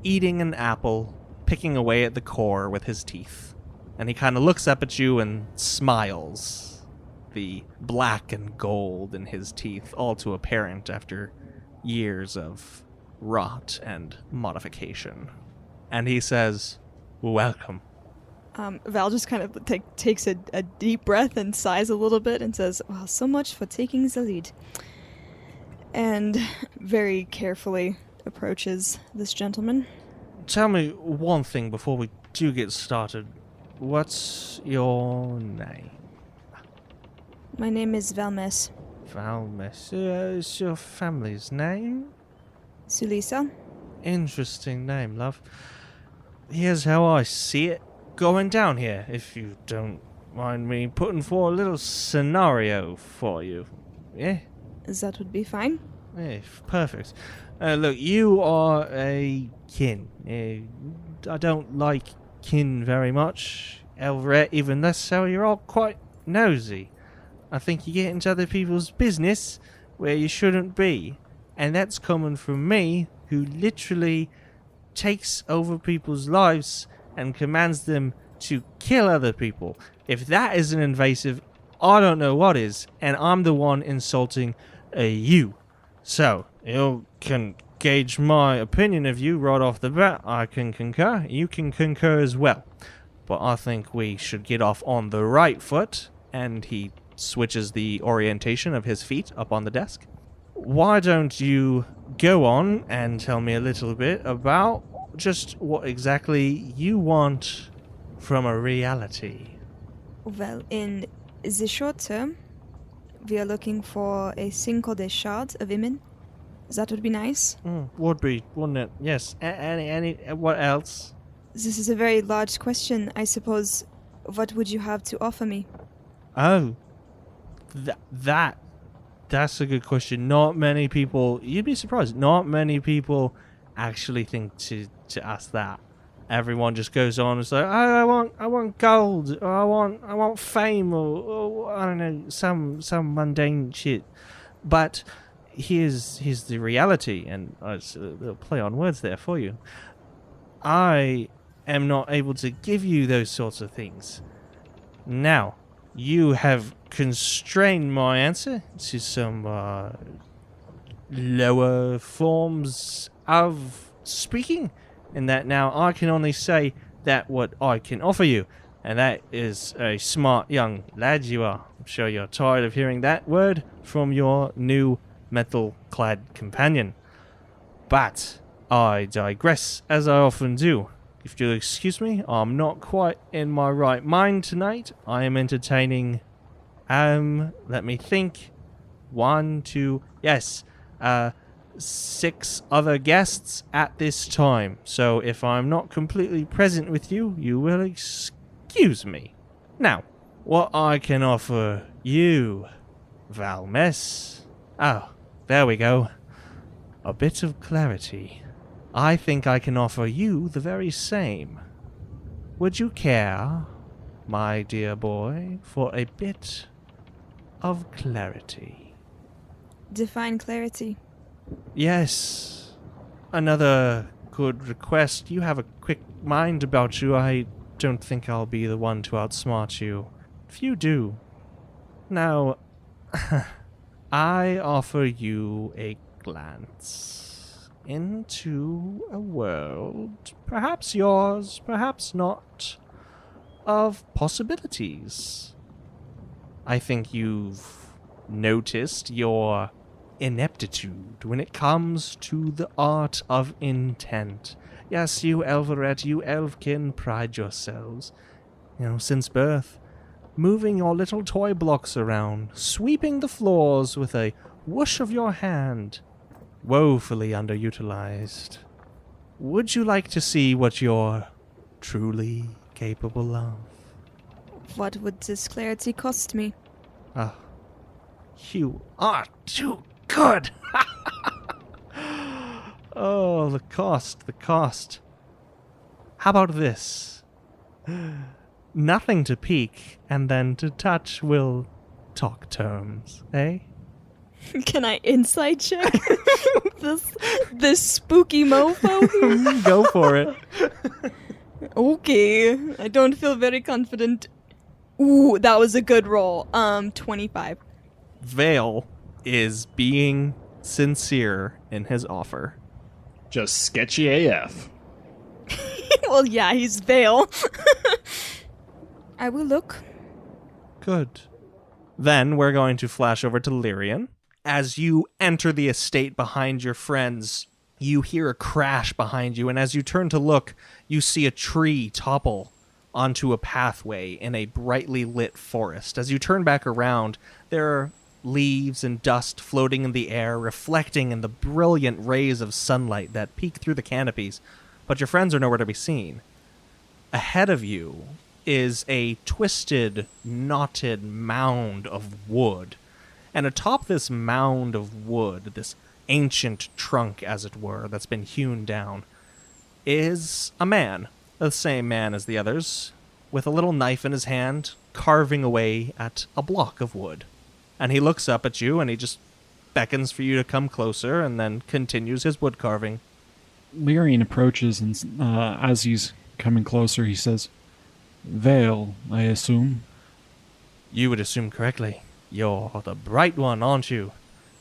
eating an apple, picking away at the core with his teeth. And he kind of looks up at you and smiles, the black and gold in his teeth all too apparent after years of rot and modification. And he says, "Welcome." Val just kind of takes a deep breath and sighs a little bit and says, "Well, so much for taking the lead." And very carefully approaches this gentleman. Tell me one thing before we do get started. What's your name? My name is Valmes. Valmes. Is your family's name? Sulisa. Interesting name, love. Here's how I see it. Going down here, if you don't mind me putting for a little scenario for you. Yeah? That would be fine. Yeah, perfect. Look, you are a kin. I don't like kin very much. Elveret even less so. You're all quite nosy. I think you get into other people's business where you shouldn't be. And that's coming from me, who literally takes over people's lives and commands them to kill other people. If that isn't invasive, I don't know what is. And I'm the one insulting you. So, you can gauge my opinion of you right off the bat. I can concur. You can concur as well. But I think we should get off on the right foot. And he switches the orientation of his feet up on the desk. Why don't you go on and tell me a little bit about just what exactly you want from a reality? Well, in the short term, we are looking for a 5 de shards of women. That would be nice. Would be, wouldn't it? Yes. Any, what else? This is a very large question. I suppose, what would you have to offer me? Oh. That's a good question. Not many people, you'd be surprised, not many people actually think to ask that. Everyone just goes on and say, oh, I want gold, or I want fame, or I don't know, some mundane shit. But here's the reality, and it's a little play on words there for you. I am not able to give you those sorts of things. Now, you have constrained my answer to some lower forms of speaking, and that now I can only say that what I can offer you, and that is a smart young lad you are. I'm sure you're tired of hearing that word from your new metal-clad companion. But I digress, as I often do. If you'll excuse me, I'm not quite in my right mind tonight. I am entertaining, let me think. 1, 2, yes, 6 other guests at this time. So if I'm not completely present with you, you will excuse me. Now, what I can offer you, Valmes. Oh, there we go. A bit of clarity. I think I can offer you the very same. Would you care, my dear boy, for a bit of clarity? Define clarity. Yes. Another good request. You have a quick mind about you. I don't think I'll be the one to outsmart you. If you do. Now, I offer you a glance into a world, perhaps yours, perhaps not, of possibilities. I think you've noticed your ineptitude when it comes to the art of intent. Yes, you Elveret, you Elfkin, pride yourselves, since birth, moving your little toy blocks around, sweeping the floors with a whoosh of your hand. Woefully underutilized. Would you like to see what you're truly capable of? What would this clarity cost me? Ah, you are too good! Oh, the cost. How about this? Nothing to peek, and then to touch will talk terms, eh? Can I insight check this spooky mofo here? Go for it. Okay, I don't feel very confident. Ooh, that was a good roll. 25. Vael is being sincere in his offer. Just sketchy AF. Well, yeah, he's Vael. I will look. Good. Then we're going to flash over to Lyrian. As you enter the estate behind your friends, you hear a crash behind you, and as you turn to look, you see a tree topple onto a pathway in a brightly lit forest. As you turn back around, there are leaves and dust floating in the air, reflecting in the brilliant rays of sunlight that peek through the canopies, but your friends are nowhere to be seen. Ahead of you is a twisted, knotted mound of wood. And atop this mound of wood, this ancient trunk, as it were, that's been hewn down, is a man, the same man as the others, with a little knife in his hand, carving away at a block of wood. And he looks up at you, and he just beckons for you to come closer, and then continues his wood carving. Lyrian approaches, and as he's coming closer, he says, "Vael, I assume." You would assume correctly. You're the bright one, aren't you?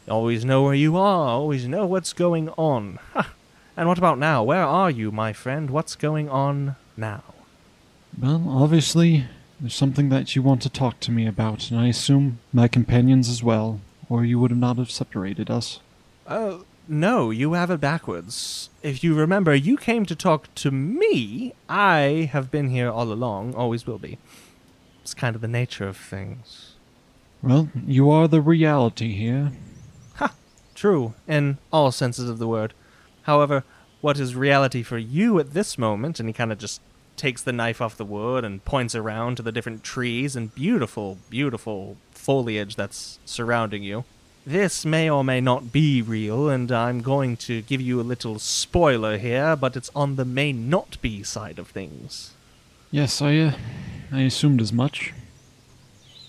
You always know where you are, always know what's going on. Ha! And what about now? Where are you, my friend? What's going on now? Well, obviously, there's something that you want to talk to me about, and I assume my companions as well, or you would not have separated us. No, you have it backwards. If you remember, you came to talk to me. I have been here all along, always will be. It's kind of the nature of things. Well, you are the reality here. Ha! True, in all senses of the word. However, what is reality for you at this moment, and he kind of just takes the knife off the wood and points around to the different trees and beautiful, beautiful foliage that's surrounding you. This may or may not be real, and I'm going to give you a little spoiler here, but it's on the may not be side of things. Yes, I assumed as much.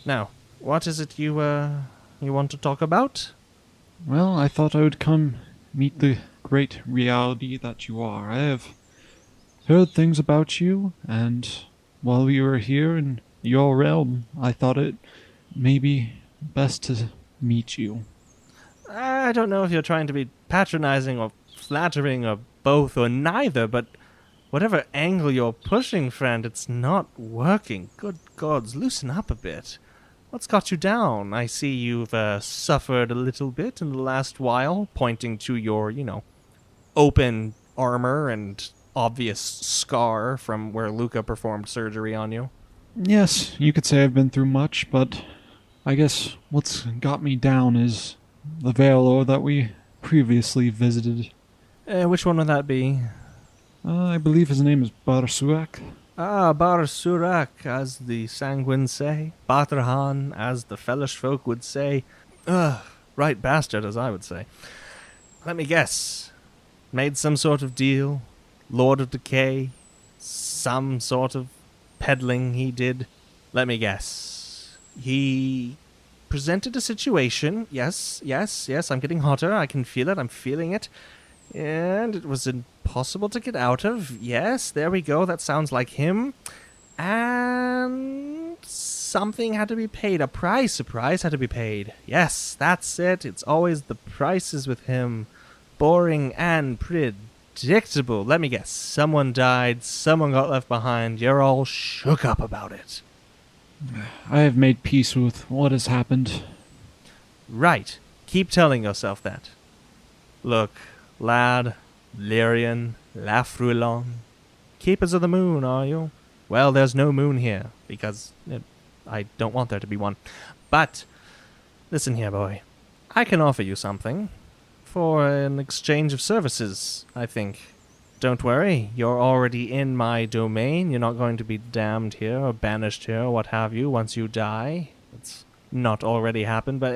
Now, what is it you want to talk about? Well, I thought I would come meet the great reality that you are. I have heard things about you, and while we were here in your realm, I thought it may be best to meet you. I don't know if you're trying to be patronizing or flattering or both or neither, but whatever angle you're pushing, friend, it's not working. Good gods, loosen up a bit. What's got you down? I see you've suffered a little bit in the last while, pointing to your, open armor and obvious scar from where Luca performed surgery on you. Yes, you could say I've been through much, but I guess what's got me down is the Vael that we previously visited. Which one would that be? I believe his name is Barsuak. Ah, Bar Surak, as the Sanguines say. Batrahan, as the Fellish folk would say. Right bastard, as I would say. Let me guess. Made some sort of deal? Lord of Decay? Some sort of peddling he did? Let me guess. He presented a situation. Yes, I'm getting hotter. I can feel it. I'm feeling it. And it was impossible to get out of. Yes, there we go. That sounds like him. And something had to be paid. A price had to be paid. Yes, that's it. It's always the prices with him. Boring and predictable. Let me guess. Someone died. Someone got left behind. You're all shook up about it. I have made peace with what has happened. Right. Keep telling yourself that. Look, lad, Lyrian, Lafruilon. Keepers of the moon, are you? Well, there's no moon here, because I don't want there to be one. But, listen here, boy. I can offer you something. For an exchange of services, I think. Don't worry, you're already in my domain. You're not going to be damned here, or banished here, or what have you, once you die. It's not already happened, but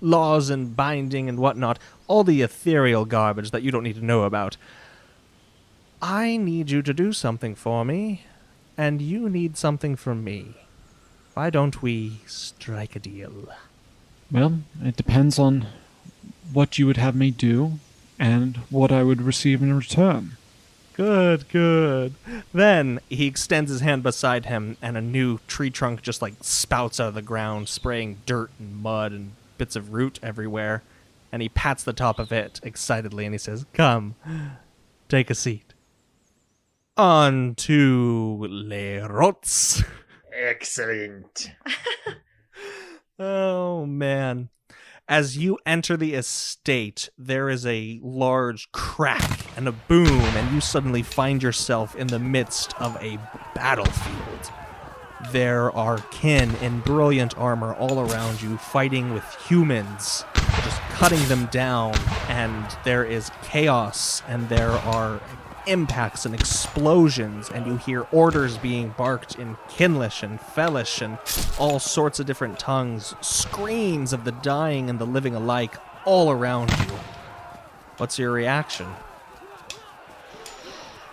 laws and binding and whatnot, all the ethereal garbage that you don't need to know about. I need you to do something for me, and you need something from me. Why don't we strike a deal? Well, it depends on what you would have me do and what I would receive in return. Good. Then he extends his hand beside him, and a new tree trunk just spouts out of the ground, spraying dirt and mud and bits of root everywhere. And he pats the top of it excitedly, and he says, "Come, take a seat." On to Les Rots. Excellent. Oh, man. As you enter the estate, there is a large crack and a boom, and you suddenly find yourself in the midst of a battlefield. There are kin in brilliant armor all around you, fighting with humans, just cutting them down, and there is chaos, and there are impacts and explosions, and you hear orders being barked in Kinlish and Fellish and all sorts of different tongues, screams of the dying and the living alike all around you. What's your reaction?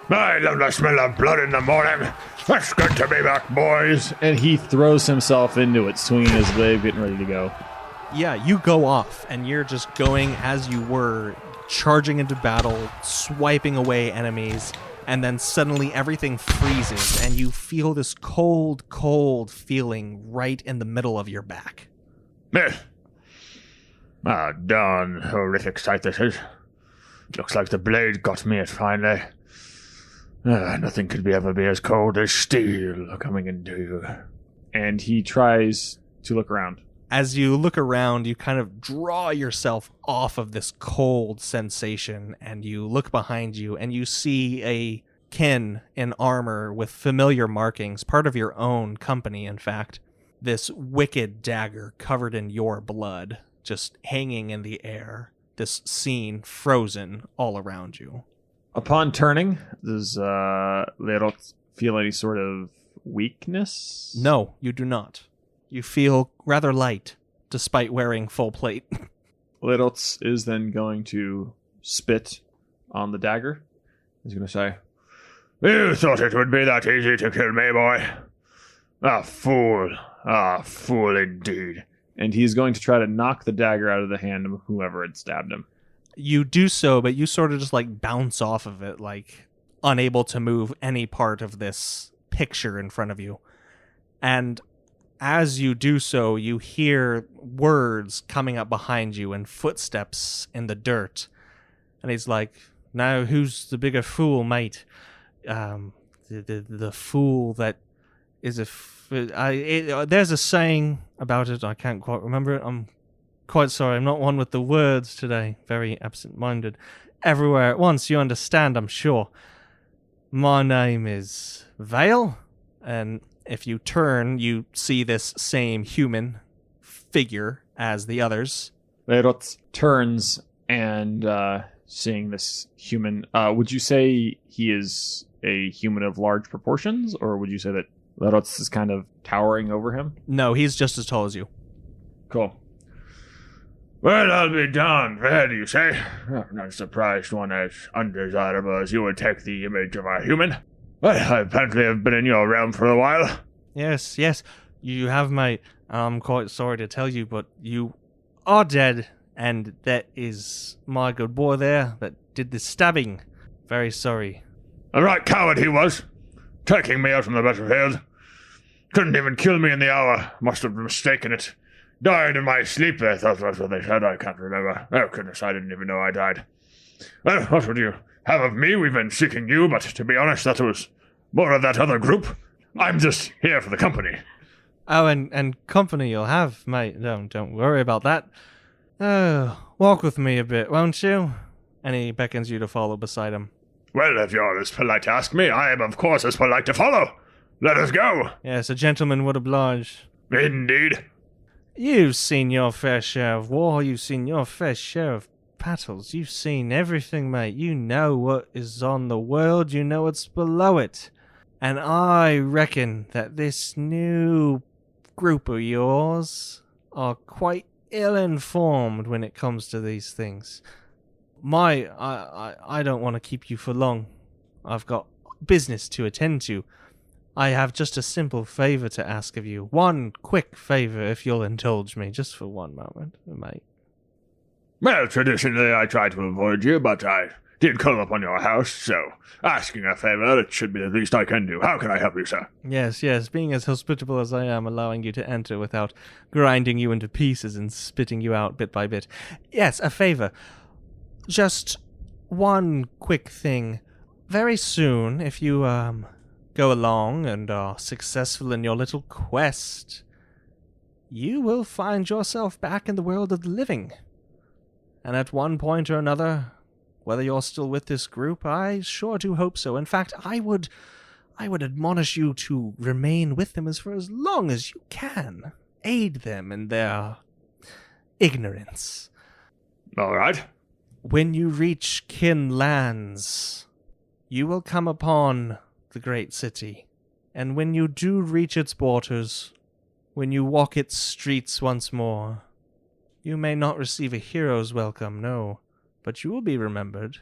I love the smell of blood in the morning. It's good to be back, boys. And he throws himself into it, swinging his leg, getting ready to go. Yeah, you go off, and you're just going as you were, charging into battle, swiping away enemies, and then suddenly everything freezes, and you feel this cold feeling right in the middle of your back. Darn horrific sight this is. Looks like the blade got me it finally. Nothing could ever be as cold as steel coming into you. And he tries to look around. As you look around, you kind of draw yourself off of this cold sensation, and you look behind you, and you see a kin in armor with familiar markings, part of your own company, in fact. This wicked dagger covered in your blood, just hanging in the air. This scene frozen all around you. Upon turning, does Lerot feel any sort of weakness? No, you do not. You feel rather light, despite wearing full plate. Lerot is then going to spit on the dagger. He's going to say, You thought it would be that easy to kill me, boy? Fool indeed. and he's going to try to knock the dagger out of the hand of whoever had stabbed him. You do so, but you sort of just like bounce off of it, like unable to move any part of this picture in front of you. And as you do so, you hear words coming up behind you and footsteps in the dirt. And he's like, "Now who's the bigger fool, mate? The fool that is there's a saying about it. I can't quite remember it. I'm quite sorry. I'm not one with the words today. Very absent-minded. Everywhere at once, you understand, I'm sure. My name is Vael, and if you turn, you see this same human figure as the others. Lerots turns and seeing this human, would you say he is a human of large proportions, or would you say that Lerots is kind of towering over him? No, he's just as tall as you. Cool. Well, I'll be darned, Red, you say? I'm not surprised one as undesirable as you would take the image of a human. Well, I apparently have been in your realm for a while. Yes, you have, mate. I'm quite sorry to tell you, but you are dead, and that is my good boy there that did the stabbing. Very sorry. A right coward he was, taking me out from the battlefield. Couldn't even kill me in the hour. Must have mistaken it. Died in my sleep, I thought that's what they said. I can't remember. Oh, goodness, I didn't even know I died. Well, what would you have of me? We've been seeking you, but to be honest, that was more of that other group. I'm just here for the company. Oh, and company you'll have, mate. Don't worry about that. Oh, walk with me a bit, won't you? And he beckons you to follow beside him. Well, if you're as polite to ask me, I am of course as polite to follow. Let us go. Yes, a gentleman would oblige. Indeed. You've seen your fair share of war. You've seen your fair share of battles. You've seen everything, mate. You know what is on the world. You know what's below it. And I reckon that this new group of yours are quite ill-informed when it comes to these things. I don't want to keep you for long. I've got business to attend to. I have just a simple favor to ask of you. One quick favor, if you'll indulge me, just for one moment, mate. Well, traditionally I try to avoid you, but I did call upon your house, so asking a favor, it should be the least I can do. How can I help you, sir? Yes, being as hospitable as I am, allowing you to enter without grinding you into pieces and spitting you out bit by bit. Yes, a favor. Just one quick thing. Very soon, if you, go along and are successful in your little quest, you will find yourself back in the world of the living. And at one point or another, whether you're still with this group, I sure do hope so. In fact, I would admonish you to remain with them for as long as you can. Aid them in their ignorance. All right. When you reach kin lands, you will come upon the great city. And when you do reach its borders, when you walk its streets once more, you may not receive a hero's welcome, no, but you will be remembered.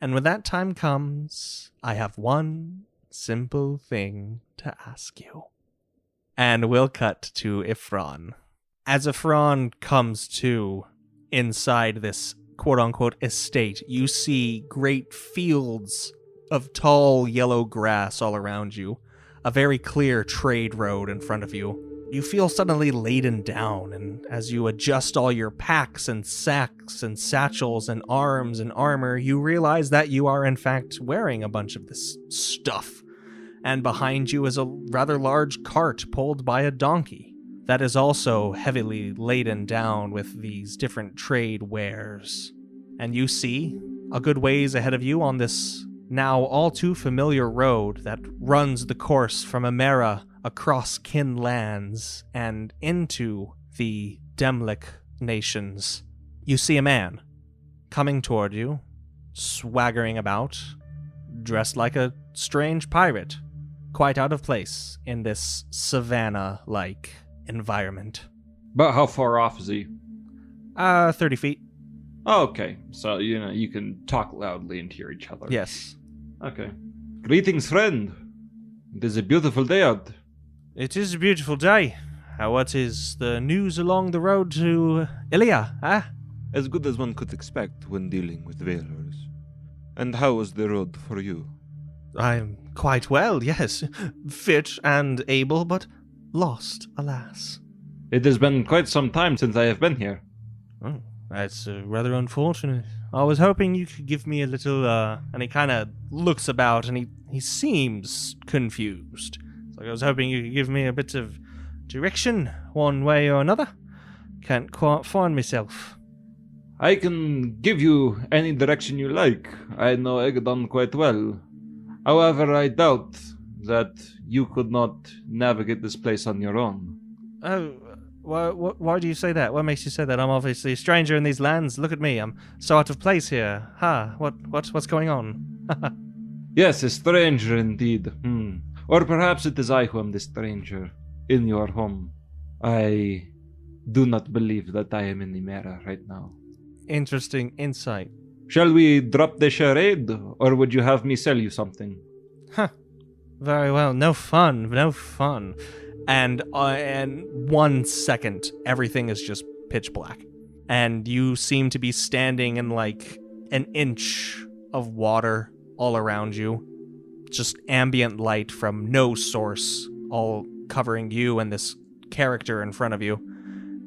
And when that time comes, I have one simple thing to ask you. And we'll cut to Ifron. As Ifron comes to inside this quote-unquote estate, you see great fields of tall yellow grass all around you, a very clear trade road in front of you. You feel suddenly laden down, and as you adjust all your packs and sacks and satchels and arms and armor, you realize that you are in fact wearing a bunch of this stuff. And behind you is a rather large cart pulled by a donkey that is also heavily laden down with these different trade wares. And you see, a good ways ahead of you on this now all too familiar road that runs the course from Emera across kin lands and into the Demlik nations, you see a man coming toward you, swaggering about, dressed like a strange pirate, quite out of place in this savannah-like environment. But how far off is he? 30 feet. Oh, okay. So, you can talk loudly and hear each other. Yes. Okay. Greetings, friend. It is a beautiful day out. It is a beautiful day. What is the news along the road to Ilia, huh? As good as one could expect when dealing with Vaelors. And how was the road for you? I'm quite well, yes. Fit and able, but lost, alas. It has been quite some time since I have been here. Oh, that's rather unfortunate. I was hoping you could give me a little, and he kind of looks about and he seems confused. It's like I was hoping you could give me a bit of direction, one way or another. Can't quite find myself. I can give you any direction you like. I know Egadon quite well. However, I doubt that you could not navigate this place on your own. Oh, why do you say that? What makes you say that? I'm obviously a stranger in these lands. Look at me. I'm so out of place here. What's going on? Yes, a stranger indeed. Or perhaps it is I who am the stranger in your home. I do not believe that I am in Imera right now. Interesting insight. Shall we drop the charade, or would you have me sell you something? Very well. No fun. And 1 second, everything is just pitch black. And you seem to be standing in like an inch of water all around you. Just ambient light from no source, all covering you and this character in front of you.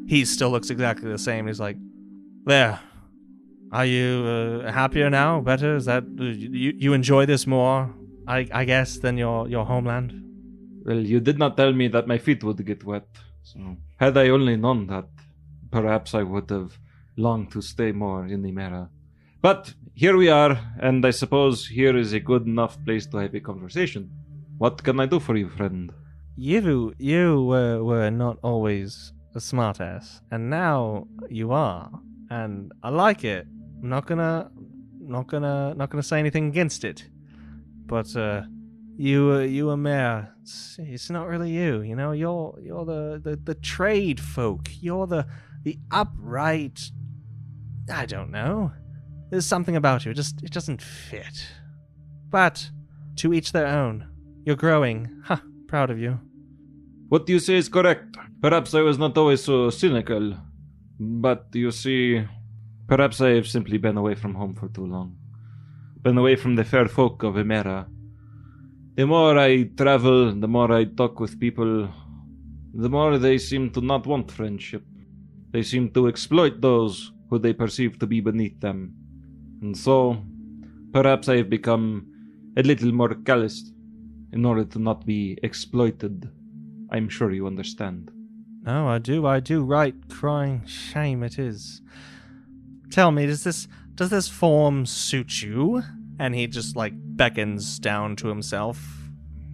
He still looks exactly the same. He's like, there. Are you happier now? Better? Is that you enjoy this more, I guess, than your homeland? Well, you did not tell me that my feet would get wet. So, had I only known that, perhaps I would have longed to stay more in Imera. But here we are, and I suppose here is a good enough place to have a conversation. What can I do for you, friend? You were not always a smartass, and now you are, and I like it. I'm not gonna say anything against it, but you and Mare, it's not really you. You know, you're the trade folk. You're the upright. I don't know. There's something about you. It doesn't fit. But to each their own. You're growing. Proud of you. What you say is correct. Perhaps I was not always so cynical. But you see, perhaps I have simply been away from home for too long. Been away from the fair folk of Imera. The more I travel, the more I talk with people, the more they seem to not want friendship. They seem to exploit those who they perceive to be beneath them. And so, perhaps I have become a little more calloused in order to not be exploited. I'm sure you understand. No, I do, right, crying shame it is. Tell me, does this form suit you? And he just, beckons down to himself.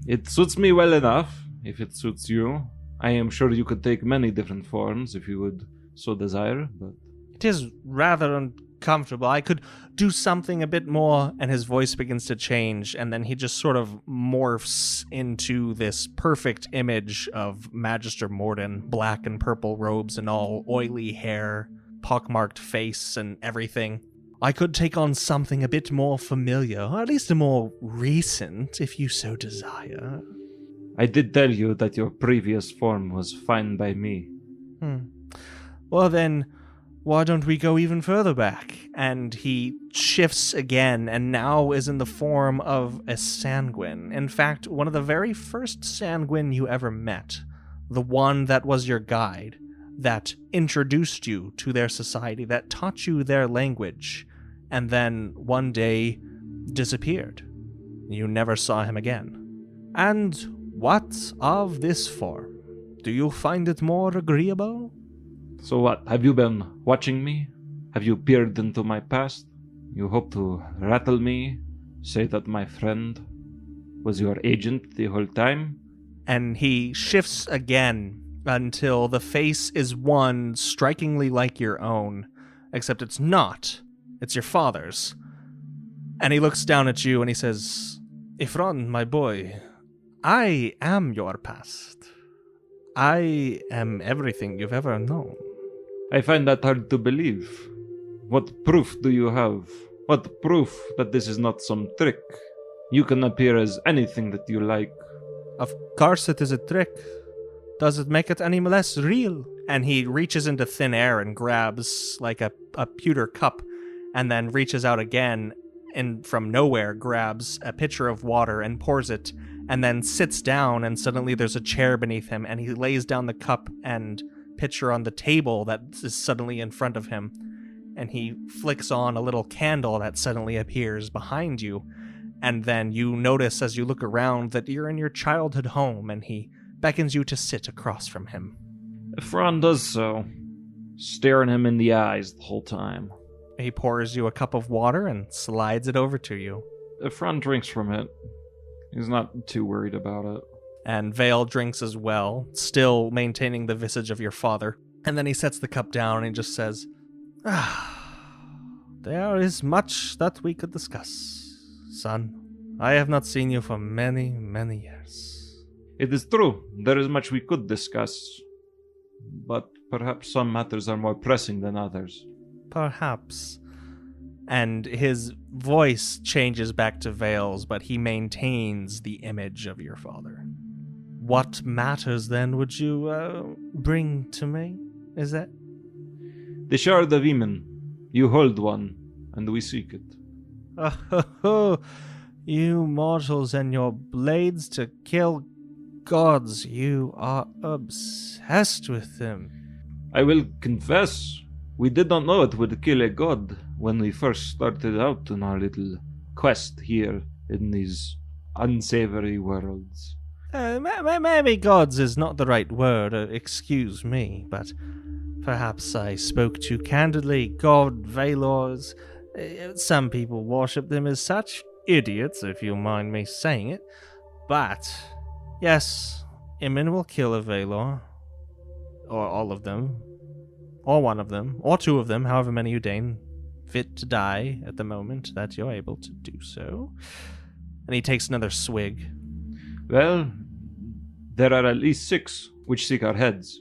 It suits me well enough, if it suits you. I am sure you could take many different forms if you would so desire, but... It is rather uncomfortable. I could do something a bit more, and his voice begins to change, and then he just sort of morphs into this perfect image of Magister Morden, black and purple robes and all, oily hair, pockmarked face and everything. I could take on something a bit more familiar, or at least a more recent, if you so desire. I did tell you that your previous form was fine by me. Well then, why don't we go even further back? And he shifts again, and now is in the form of a sanguine. In fact, one of the very first sanguine you ever met. The one that was your guide, that introduced you to their society, that taught you their language, and then one day disappeared. You never saw him again. And what of this form? Do you find it more agreeable? So what, have you been watching me? Have you peered into my past? You hope to rattle me? Say that my friend was your agent the whole time? And he shifts again until the face is one strikingly like your own, except it's not. It's your father's. And he looks down at you and he says, Ifron, my boy, I am your past. I am everything you've ever known. I find that hard to believe. What proof do you have? What proof that this is not some trick? You can appear as anything that you like. Of course it is a trick. Does it make it any less real? And he reaches into thin air and grabs like a pewter cup, and then reaches out again and from nowhere grabs a pitcher of water and pours it, and then sits down, and suddenly there's a chair beneath him, and he lays down the cup and pitcher on the table that is suddenly in front of him, and he flicks on a little candle that suddenly appears behind you, and then you notice as you look around that you're in your childhood home, and he beckons you to sit across from him. Fran does so, staring him in the eyes the whole time. He pours you a cup of water and slides it over to you. Fran drinks from it. He's not too worried about it. And Vael drinks as well, still maintaining the visage of your father. And then he sets the cup down and he just says, there is much that we could discuss, son. I have not seen you for many, many years. It is true, there is much we could discuss, but perhaps some matters are more pressing than others. Perhaps. And his voice changes back to Vael's, but he maintains the image of your father. What matters then would you bring to me? Is that? The shard of Eamon. You hold one, and we seek it. Oh, you mortals and your blades to kill gods, you are obsessed with them. I will confess, we did not know it would kill a god when we first started out on our little quest here in these unsavory worlds. Maybe gods is not the right word, excuse me, but perhaps I spoke too candidly. God, Vaelors, some people worship them as such idiots, if you mind me saying it. But, yes, Eamon will kill a Vaelor, or all of them, or one of them, or two of them, however many you deign fit to die at the moment that you're able to do so. And he takes another swig. Well, there are at least 6 which seek our heads.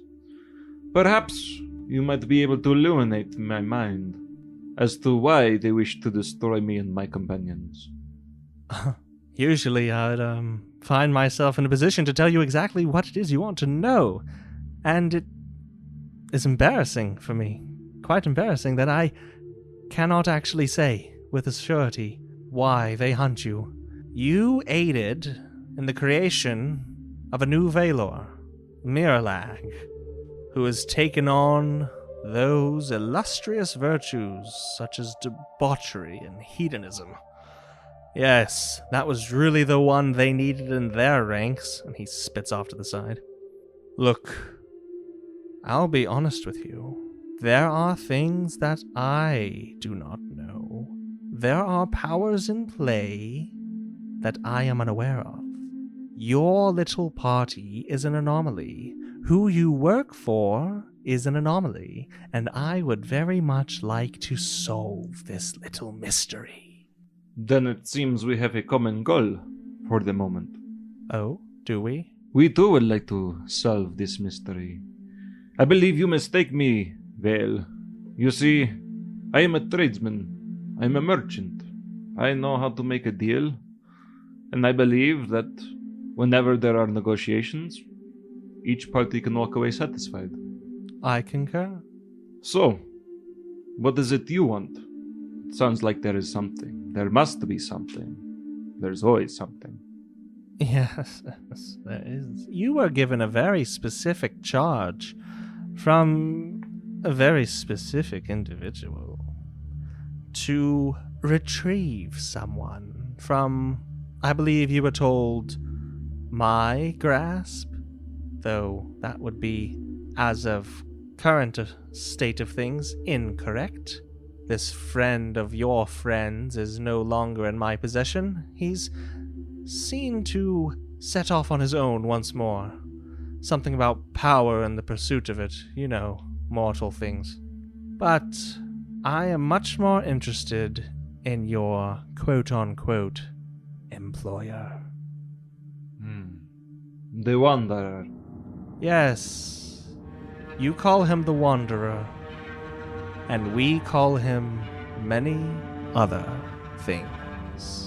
Perhaps you might be able to illuminate my mind as to why they wish to destroy me and my companions. Usually I'd find myself in a position to tell you exactly what it is you want to know. And it is embarrassing for me, quite embarrassing, that I cannot actually say with a surety why they hunt you. You aided in the creation of a new Vaelor, Mirlag, who has taken on those illustrious virtues such as debauchery and hedonism. Yes, that was really the one they needed in their ranks, and he spits off to the side. Look, I'll be honest with you. There are things that I do not know. There are powers in play that I am unaware of. Your little party is an anomaly. Who you work for is an anomaly, and I would very much like to solve this little mystery. Then it seems we have a common goal for the moment. Oh, do we? We too would like to solve this mystery. I believe you mistake me, Vael. You see, I am a tradesman. I am a merchant. I know how to make a deal. And I believe that whenever there are negotiations, each party can walk away satisfied. I concur. So, what is it you want? It sounds like there is something. There must be something. There's always something. Yes, there is. You were given a very specific charge from a very specific individual to retrieve someone from, I believe you were told, my grasp, though that would be, as of current state of things, incorrect. This friend of your friends is no longer in my possession. He's seen to set off on his own once more. Something about power and the pursuit of it, you know, mortal things. But I am much more interested in your quote-unquote employer. The Wanderer. Yes, you call him the Wanderer, and we call him many other things.